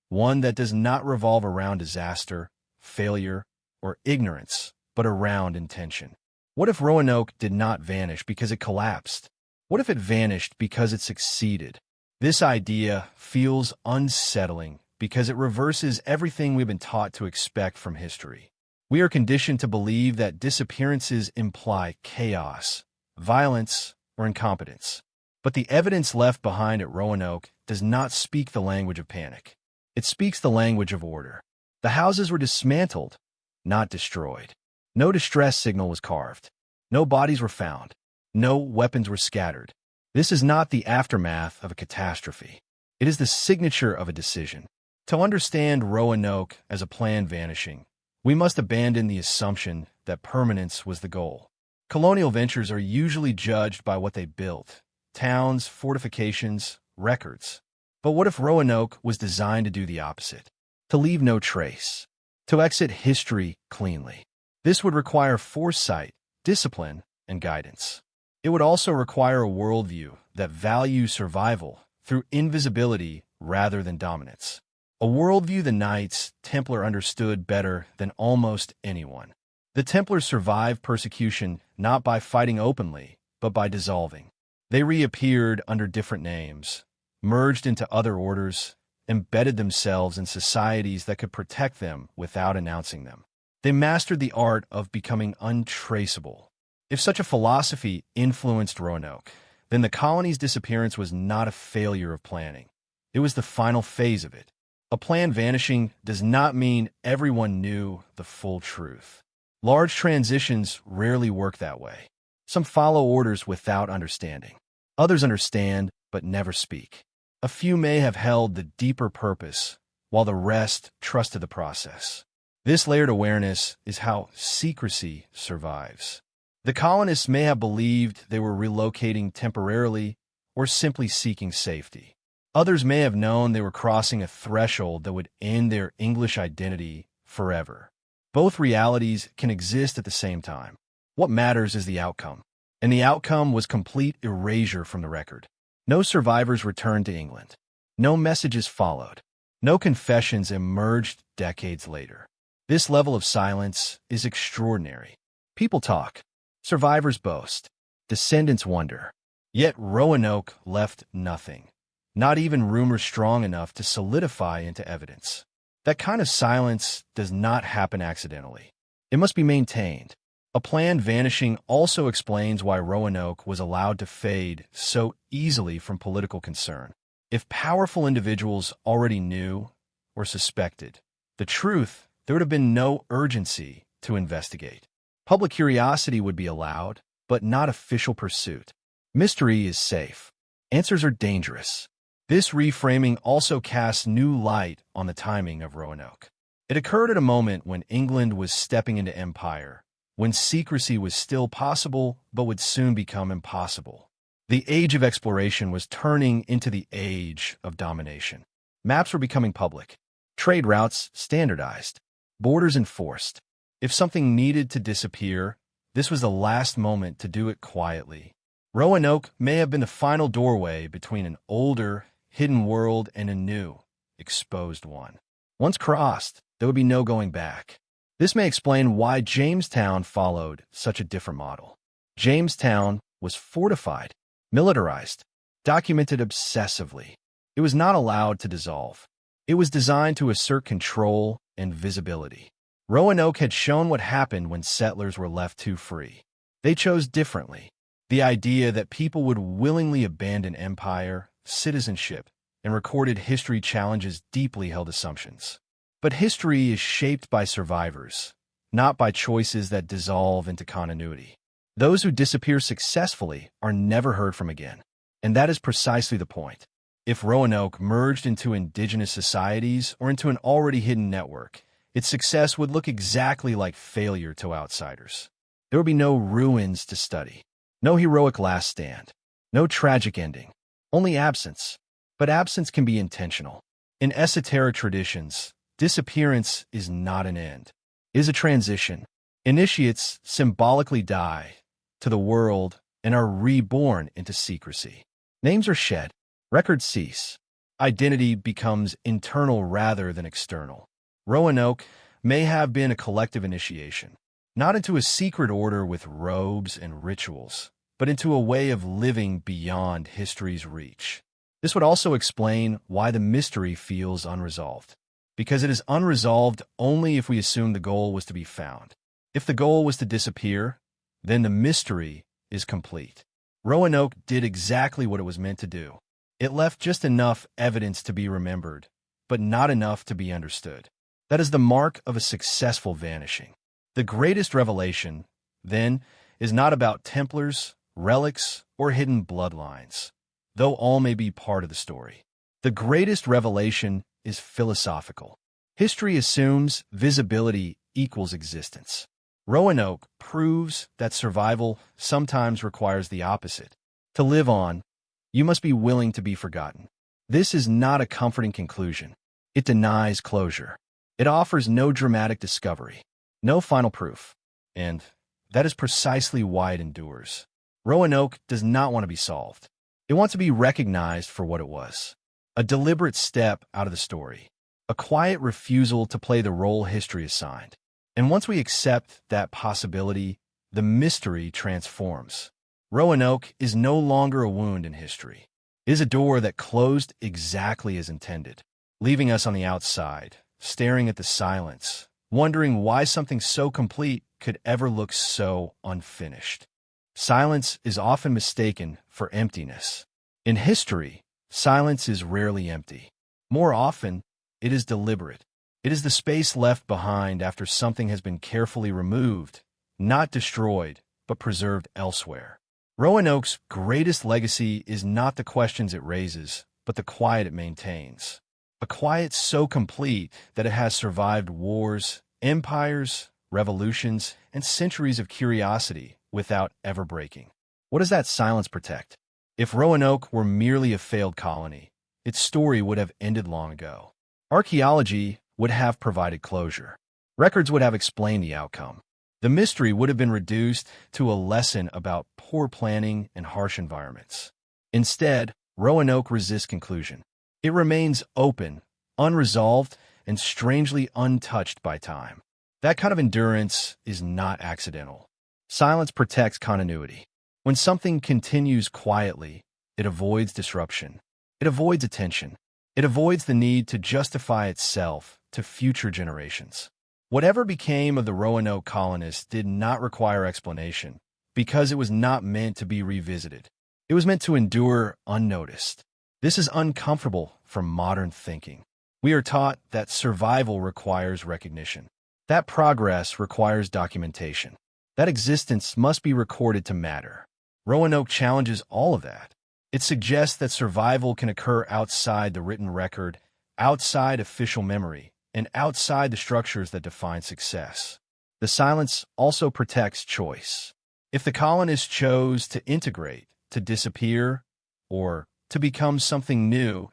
One that does not revolve around disaster, failure, or ignorance, but around intention. What if Roanoke did not vanish because it collapsed? What if it vanished because it succeeded? This idea feels unsettling because it reverses everything we've been taught to expect from history. We are conditioned to believe that disappearances imply chaos, violence, or incompetence. But the evidence left behind at Roanoke does not speak the language of panic. It speaks the language of order. The houses were dismantled, not destroyed. No distress signal was carved. No bodies were found. No weapons were scattered. This is not the aftermath of a catastrophe. It is the signature of a decision. To understand Roanoke as a planned vanishing, we must abandon the assumption that permanence was the goal. Colonial ventures are usually judged by what they built: towns, fortifications, records. But what if Roanoke was designed to do the opposite? To leave no trace. To exit history cleanly. This would require foresight, discipline, and guidance. It would also require a worldview that values survival through invisibility rather than dominance. A worldview the Knights Templar understood better than almost anyone. The Templars survived persecution not by fighting openly, but by dissolving. They reappeared under different names, merged into other orders, embedded themselves in societies that could protect them without announcing them. They mastered the art of becoming untraceable. If such a philosophy influenced Roanoke, then the colony's disappearance was not a failure of planning. It was the final phase of it. A planned vanishing does not mean everyone knew the full truth. Large transitions rarely work that way. Some follow orders without understanding. Others understand but never speak. A few may have held the deeper purpose, while the rest trusted the process. This layered awareness is how secrecy survives. The colonists may have believed they were relocating temporarily or simply seeking safety. Others may have known they were crossing a threshold that would end their English identity forever. Both realities can exist at the same time. What matters is the outcome. And the outcome was complete erasure from the record. No survivors returned to England. No messages followed. No confessions emerged decades later. This level of silence is extraordinary. People talk. Survivors boast. Descendants wonder. Yet Roanoke left nothing. Not even rumors strong enough to solidify into evidence. That kind of silence does not happen accidentally. It must be maintained. A planned vanishing also explains why Roanoke was allowed to fade so easily from political concern. If powerful individuals already knew or suspected the truth, there would have been no urgency to investigate. Public curiosity would be allowed, but not official pursuit. Mystery is safe. Answers are dangerous. This reframing also casts new light on the timing of Roanoke. It occurred at a moment when England was stepping into empire, when secrecy was still possible but would soon become impossible. The age of exploration was turning into the age of domination. Maps were becoming public, trade routes standardized, borders enforced. If something needed to disappear, this was the last moment to do it quietly. Roanoke may have been the final doorway between an older, hidden world and a new, exposed one. Once crossed, there would be no going back. This may explain why Jamestown followed such a different model. Jamestown was fortified, militarized, documented obsessively. It was not allowed to dissolve. It was designed to assert control and visibility. Roanoke had shown what happened when settlers were left too free. They chose differently. The idea that people would willingly abandon empire, citizenship, and recorded history challenges deeply held assumptions. But history is shaped by survivors, not by choices that dissolve into continuity. Those who disappear successfully are never heard from again. And that is precisely the point. If Roanoke merged into indigenous societies or into an already hidden network, its success would look exactly like failure to outsiders. There would be no ruins to study, no heroic last stand, no tragic ending, only absence. But absence can be intentional. In esoteric traditions, disappearance is not an end. It is a transition. Initiates symbolically die to the world and are reborn into secrecy. Names are shed. Records cease. Identity becomes internal rather than external. Roanoke may have been a collective initiation, not into a secret order with robes and rituals, but into a way of living beyond history's reach. This would also explain why the mystery feels unresolved. Because it is unresolved only if we assume the goal was to be found. If the goal was to disappear, then the mystery is complete. Roanoke did exactly what it was meant to do. It left just enough evidence to be remembered, but not enough to be understood. That is the mark of a successful vanishing. The greatest revelation, then, is not about Templars, relics, or hidden bloodlines, though all may be part of the story. The greatest revelation is philosophical. History assumes visibility equals existence. Roanoke proves that survival sometimes requires the opposite. To live on, you must be willing to be forgotten. This is not a comforting conclusion. It denies closure. It offers no dramatic discovery, no final proof. And that is precisely why it endures. Roanoke does not want to be solved. It wants to be recognized for what it was. A deliberate step out of the story. A quiet refusal to play the role history assigned. And once we accept that possibility, the mystery transforms. Roanoke is no longer a wound in history. It is a door that closed exactly as intended, leaving us on the outside, staring at the silence, wondering why something so complete could ever look so unfinished. Silence is often mistaken for emptiness. In history, silence is rarely empty. More often, it is deliberate. It is the space left behind after something has been carefully removed, not destroyed but preserved elsewhere. Roanoke's greatest legacy is not the questions it raises, but the quiet it maintains. A quiet so complete that it has survived wars, empires, revolutions, and centuries of curiosity without ever breaking. What does that silence protect? If Roanoke were merely a failed colony, its story would have ended long ago. Archaeology would have provided closure. Records would have explained the outcome. The mystery would have been reduced to a lesson about poor planning and harsh environments. Instead, Roanoke resists conclusion. It remains open, unresolved, and strangely untouched by time. That kind of endurance is not accidental. Silence protects continuity. When something continues quietly, it avoids disruption. It avoids attention. It avoids the need to justify itself to future generations. Whatever became of the Roanoke colonists did not require explanation, because it was not meant to be revisited. It was meant to endure unnoticed. This is uncomfortable for modern thinking. We are taught that survival requires recognition, that progress requires documentation, that existence must be recorded to matter. Roanoke challenges all of that. It suggests that survival can occur outside the written record, outside official memory, and outside the structures that define success. The silence also protects choice. If the colonists chose to integrate, to disappear, or to become something new,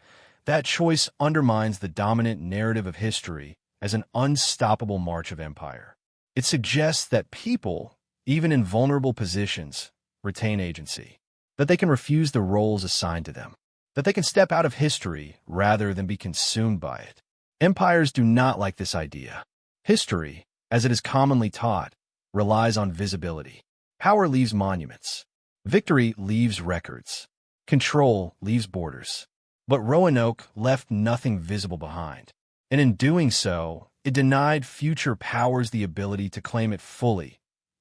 that choice undermines the dominant narrative of history as an unstoppable march of empire. It suggests that people, even in vulnerable positions, retain agency, that they can refuse the roles assigned to them, that they can step out of history rather than be consumed by it. Empires do not like this idea. History, as it is commonly taught, relies on visibility. Power leaves monuments. Victory leaves records. Control leaves borders. But Roanoke left nothing visible behind. And in doing so, it denied future powers the ability to claim it fully,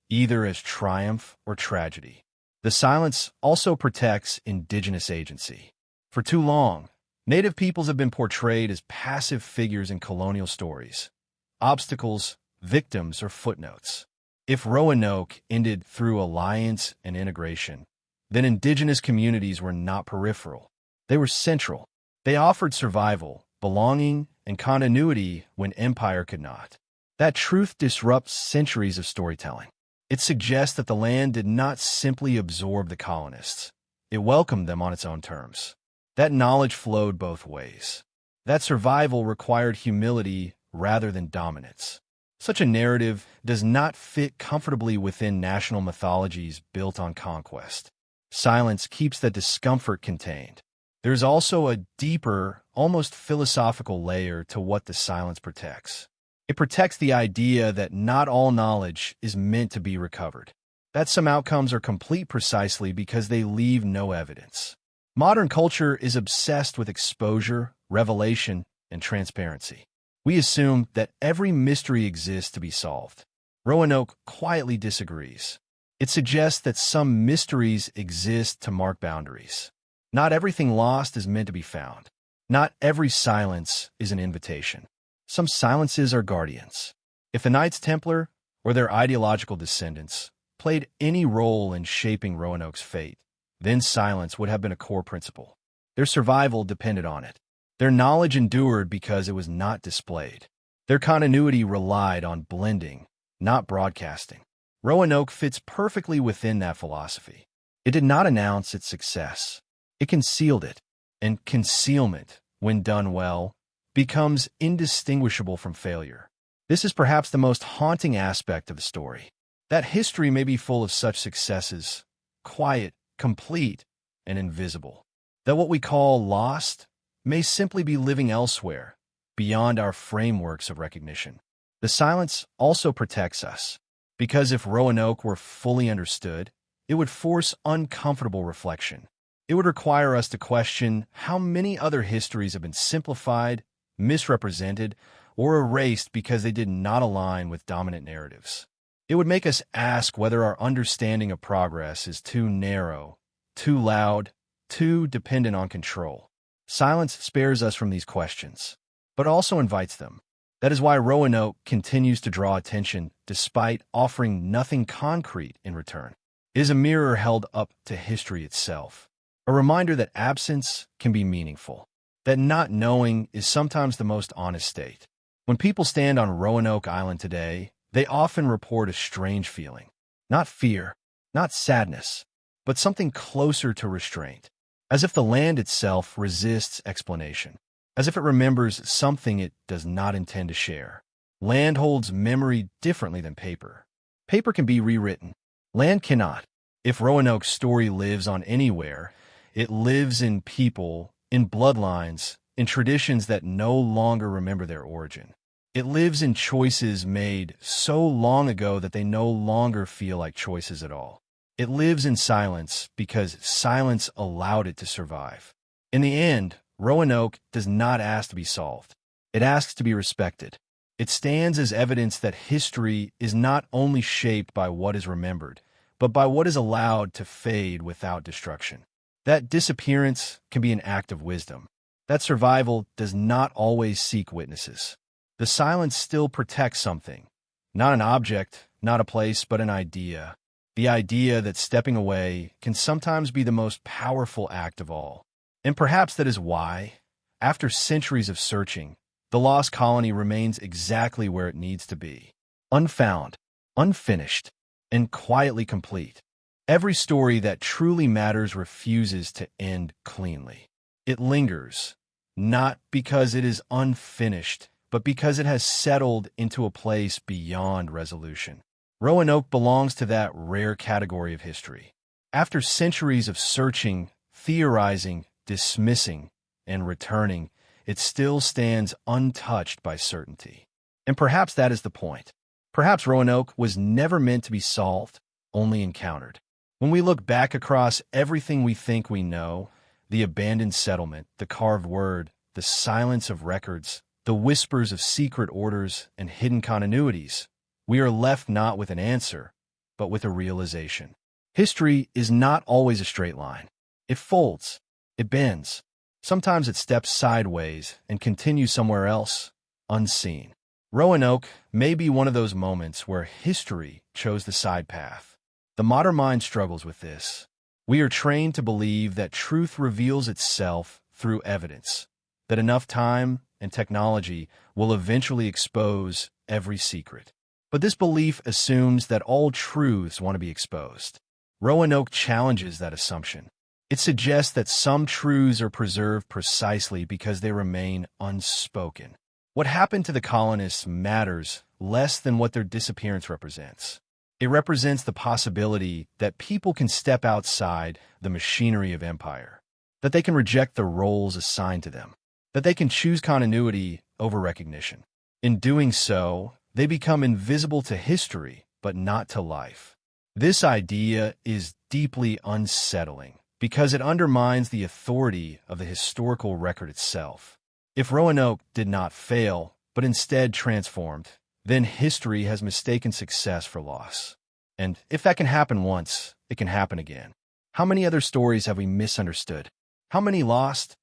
either as triumph or tragedy. The silence also protects indigenous agency. For too long, Native peoples have been portrayed as passive figures in colonial stories, obstacles, victims, or footnotes. If Roanoke ended through alliance and integration, then indigenous communities were not peripheral. They were central. They offered survival, belonging, and continuity when empire could not. That truth disrupts centuries of storytelling. It suggests that the land did not simply absorb the colonists. It welcomed them on its own terms. That knowledge flowed both ways. That survival required humility rather than dominance. Such a narrative does not fit comfortably within national mythologies built on conquest. Silence keeps that discomfort contained. There's also a deeper, almost philosophical layer to what the silence protects. It protects the idea that not all knowledge is meant to be recovered, that some outcomes are complete precisely because they leave no evidence. Modern culture is obsessed with exposure, revelation, and transparency. We assume that every mystery exists to be solved. Roanoke quietly disagrees. It suggests that some mysteries exist to mark boundaries. Not everything lost is meant to be found. Not every silence is an invitation. Some silences are guardians. If the Knights Templar, or their ideological descendants, played any role in shaping Roanoke's fate, then silence would have been a core principle. Their survival depended on it. Their knowledge endured because it was not displayed. Their continuity relied on blending, not broadcasting. Roanoke fits perfectly within that philosophy. It did not announce its success. It concealed it, and concealment, when done well, becomes indistinguishable from failure. This is perhaps the most haunting aspect of the story. That history may be full of such successes, quiet, complete, and invisible. That what we call lost may simply be living elsewhere, beyond our frameworks of recognition. The silence also protects us, because if Roanoke were fully understood, it would force uncomfortable reflection. It would require us to question how many other histories have been simplified, misrepresented, or erased because they did not align with dominant narratives. It would make us ask whether our understanding of progress is too narrow, too loud, too dependent on control. Silence spares us from these questions, but also invites them. That is why Roanoke continues to draw attention despite offering nothing concrete in return. It is a mirror held up to history itself, a reminder that absence can be meaningful, that not knowing is sometimes the most honest state. When people stand on Roanoke Island today, they often report a strange feeling. Not fear, not sadness, but something closer to restraint, as if the land itself resists explanation, as if it remembers something it does not intend to share. Land holds memory differently than paper. Paper can be rewritten. Land cannot. If Roanoke's story lives on anywhere, it lives in people, in bloodlines, in traditions that no longer remember their origin. It lives in choices made so long ago that they no longer feel like choices at all. It lives in silence because silence allowed it to survive. In the end, Roanoke does not ask to be solved. It asks to be respected. It stands as evidence that history is not only shaped by what is remembered, but by what is allowed to fade without destruction. That disappearance can be an act of wisdom. That survival does not always seek witnesses. The silence still protects something. Not an object, not a place, but an idea. The idea that stepping away can sometimes be the most powerful act of all. And perhaps that is why, after centuries of searching, the lost colony remains exactly where it needs to be. Unfound, unfinished, and quietly complete. Every story that truly matters refuses to end cleanly. It lingers, not because it is unfinished, but because it has settled into a place beyond resolution. Roanoke belongs to that rare category of history. After centuries of searching, theorizing, dismissing, and returning, it still stands untouched by certainty. And perhaps that is the point. Perhaps Roanoke was never meant to be solved, only encountered. When we look back across everything we think we know, the abandoned settlement, the carved word, the silence of records, the whispers of secret orders and hidden continuities, we are left not with an answer, but with a realization. History is not always a straight line. It folds, it bends. Sometimes it steps sideways and continues somewhere else, unseen. Roanoke may be one of those moments where history chose the side path. The modern mind struggles with this. We are trained to believe that truth reveals itself through evidence, that enough time and technology will eventually expose every secret. But this belief assumes that all truths want to be exposed. Roanoke challenges that assumption. It suggests that some truths are preserved precisely because they remain unspoken. What happened to the colonists matters less than what their disappearance represents. It represents the possibility that people can step outside the machinery of empire, that they can reject the roles assigned to them, that they can choose continuity over recognition. In doing so, they become invisible to history, but not to life. This idea is deeply unsettling because it undermines the authority of the historical record itself. If Roanoke did not fail, but instead transformed, then history has mistaken success for loss. And if that can happen once, it can happen again. How many other stories have we misunderstood? How many lost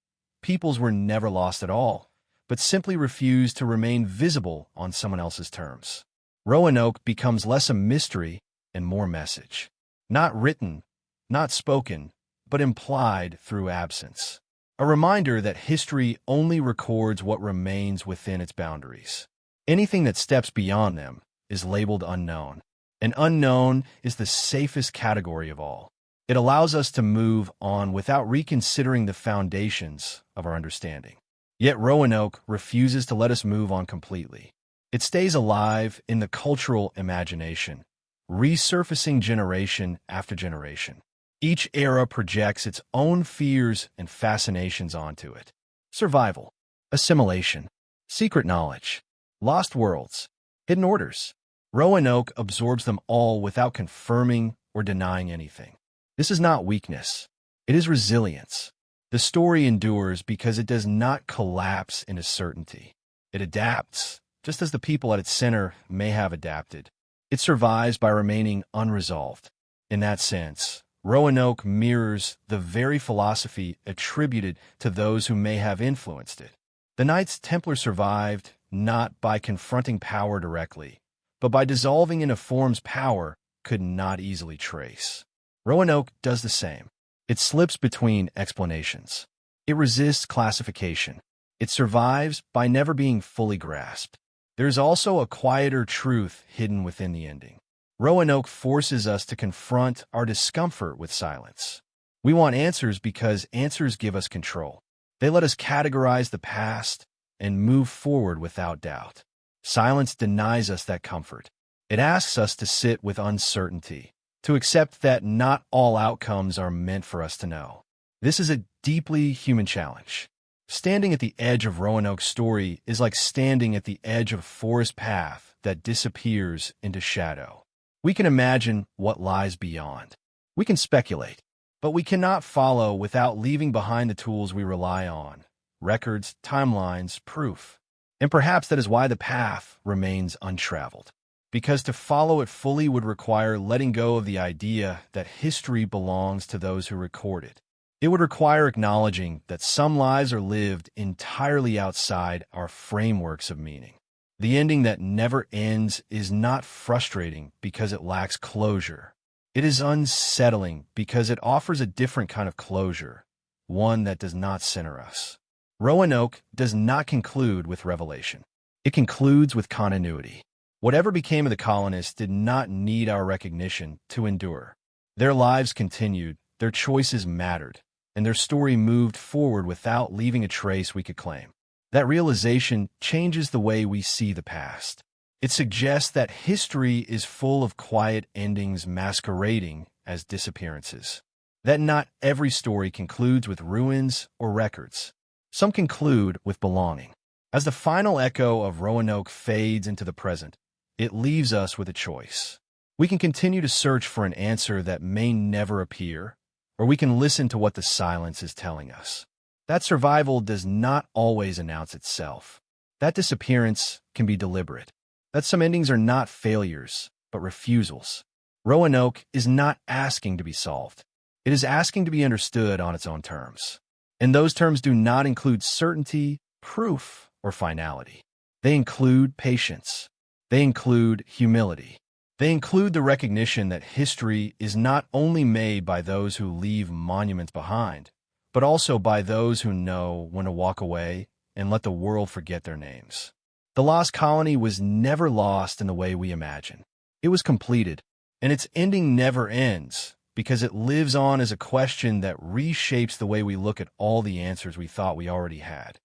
peoples were never lost at all, but simply refused to remain visible on someone else's terms? Roanoke becomes less a mystery and more message. Not written, not spoken, but implied through absence. A reminder that history only records what remains within its boundaries. Anything that steps beyond them is labeled unknown. And unknown is the safest category of all. It allows us to move on without reconsidering the foundations of our understanding. Yet Roanoke refuses to let us move on completely. It stays alive in the cultural imagination, resurfacing generation after generation. Each era projects its own fears and fascinations onto it. Survival, assimilation, secret knowledge, lost worlds, hidden orders. Roanoke absorbs them all without confirming or denying anything. This is not weakness. It is resilience. The story endures because it does not collapse into certainty. It adapts, just as the people at its center may have adapted. It survives by remaining unresolved. In that sense, Roanoke mirrors the very philosophy attributed to those who may have influenced it. The Knights Templar survived not by confronting power directly, but by dissolving in a form's power could not easily trace. Roanoke does the same. It slips between explanations. It resists classification. It survives by never being fully grasped. There's also a quieter truth hidden within the ending. Roanoke forces us to confront our discomfort with silence. We want answers because answers give us control. They let us categorize the past and move forward without doubt. Silence denies us that comfort. It asks us to sit with uncertainty, to accept that not all outcomes are meant for us to know. This is a deeply human challenge. Standing at the edge of Roanoke's story is like standing at the edge of a forest path that disappears into shadow. We can imagine what lies beyond. We can speculate, but we cannot follow without leaving behind the tools we rely on: records, timelines, proof. And perhaps that is why the path remains untraveled. Because to follow it fully would require letting go of the idea that history belongs to those who record it. It would require acknowledging that some lives are lived entirely outside our frameworks of meaning. The ending that never ends is not frustrating because it lacks closure. It is unsettling because it offers a different kind of closure, one that does not center us. Roanoke does not conclude with revelation. It concludes with continuity. Whatever became of the colonists did not need our recognition to endure. Their lives continued, their choices mattered, and their story moved forward without leaving a trace we could claim. That realization changes the way we see the past. It suggests that history is full of quiet endings masquerading as disappearances. That not every story concludes with ruins or records. Some conclude with belonging. As the final echo of Roanoke fades into the present, it leaves us with a choice. We can continue to search for an answer that may never appear, or we can listen to what the silence is telling us. That survival does not always announce itself. That disappearance can be deliberate. That some endings are not failures, but refusals. Roanoke is not asking to be solved. It is asking to be understood on its own terms. And those terms do not include certainty, proof, or finality. They include patience. They include humility. They include the recognition that history is not only made by those who leave monuments behind, but also by those who know when to walk away and let the world forget their names. The Lost Colony was never lost in the way we imagine. It was completed, and its ending never ends because it lives on as a question that reshapes the way we look at all the answers we thought we already had.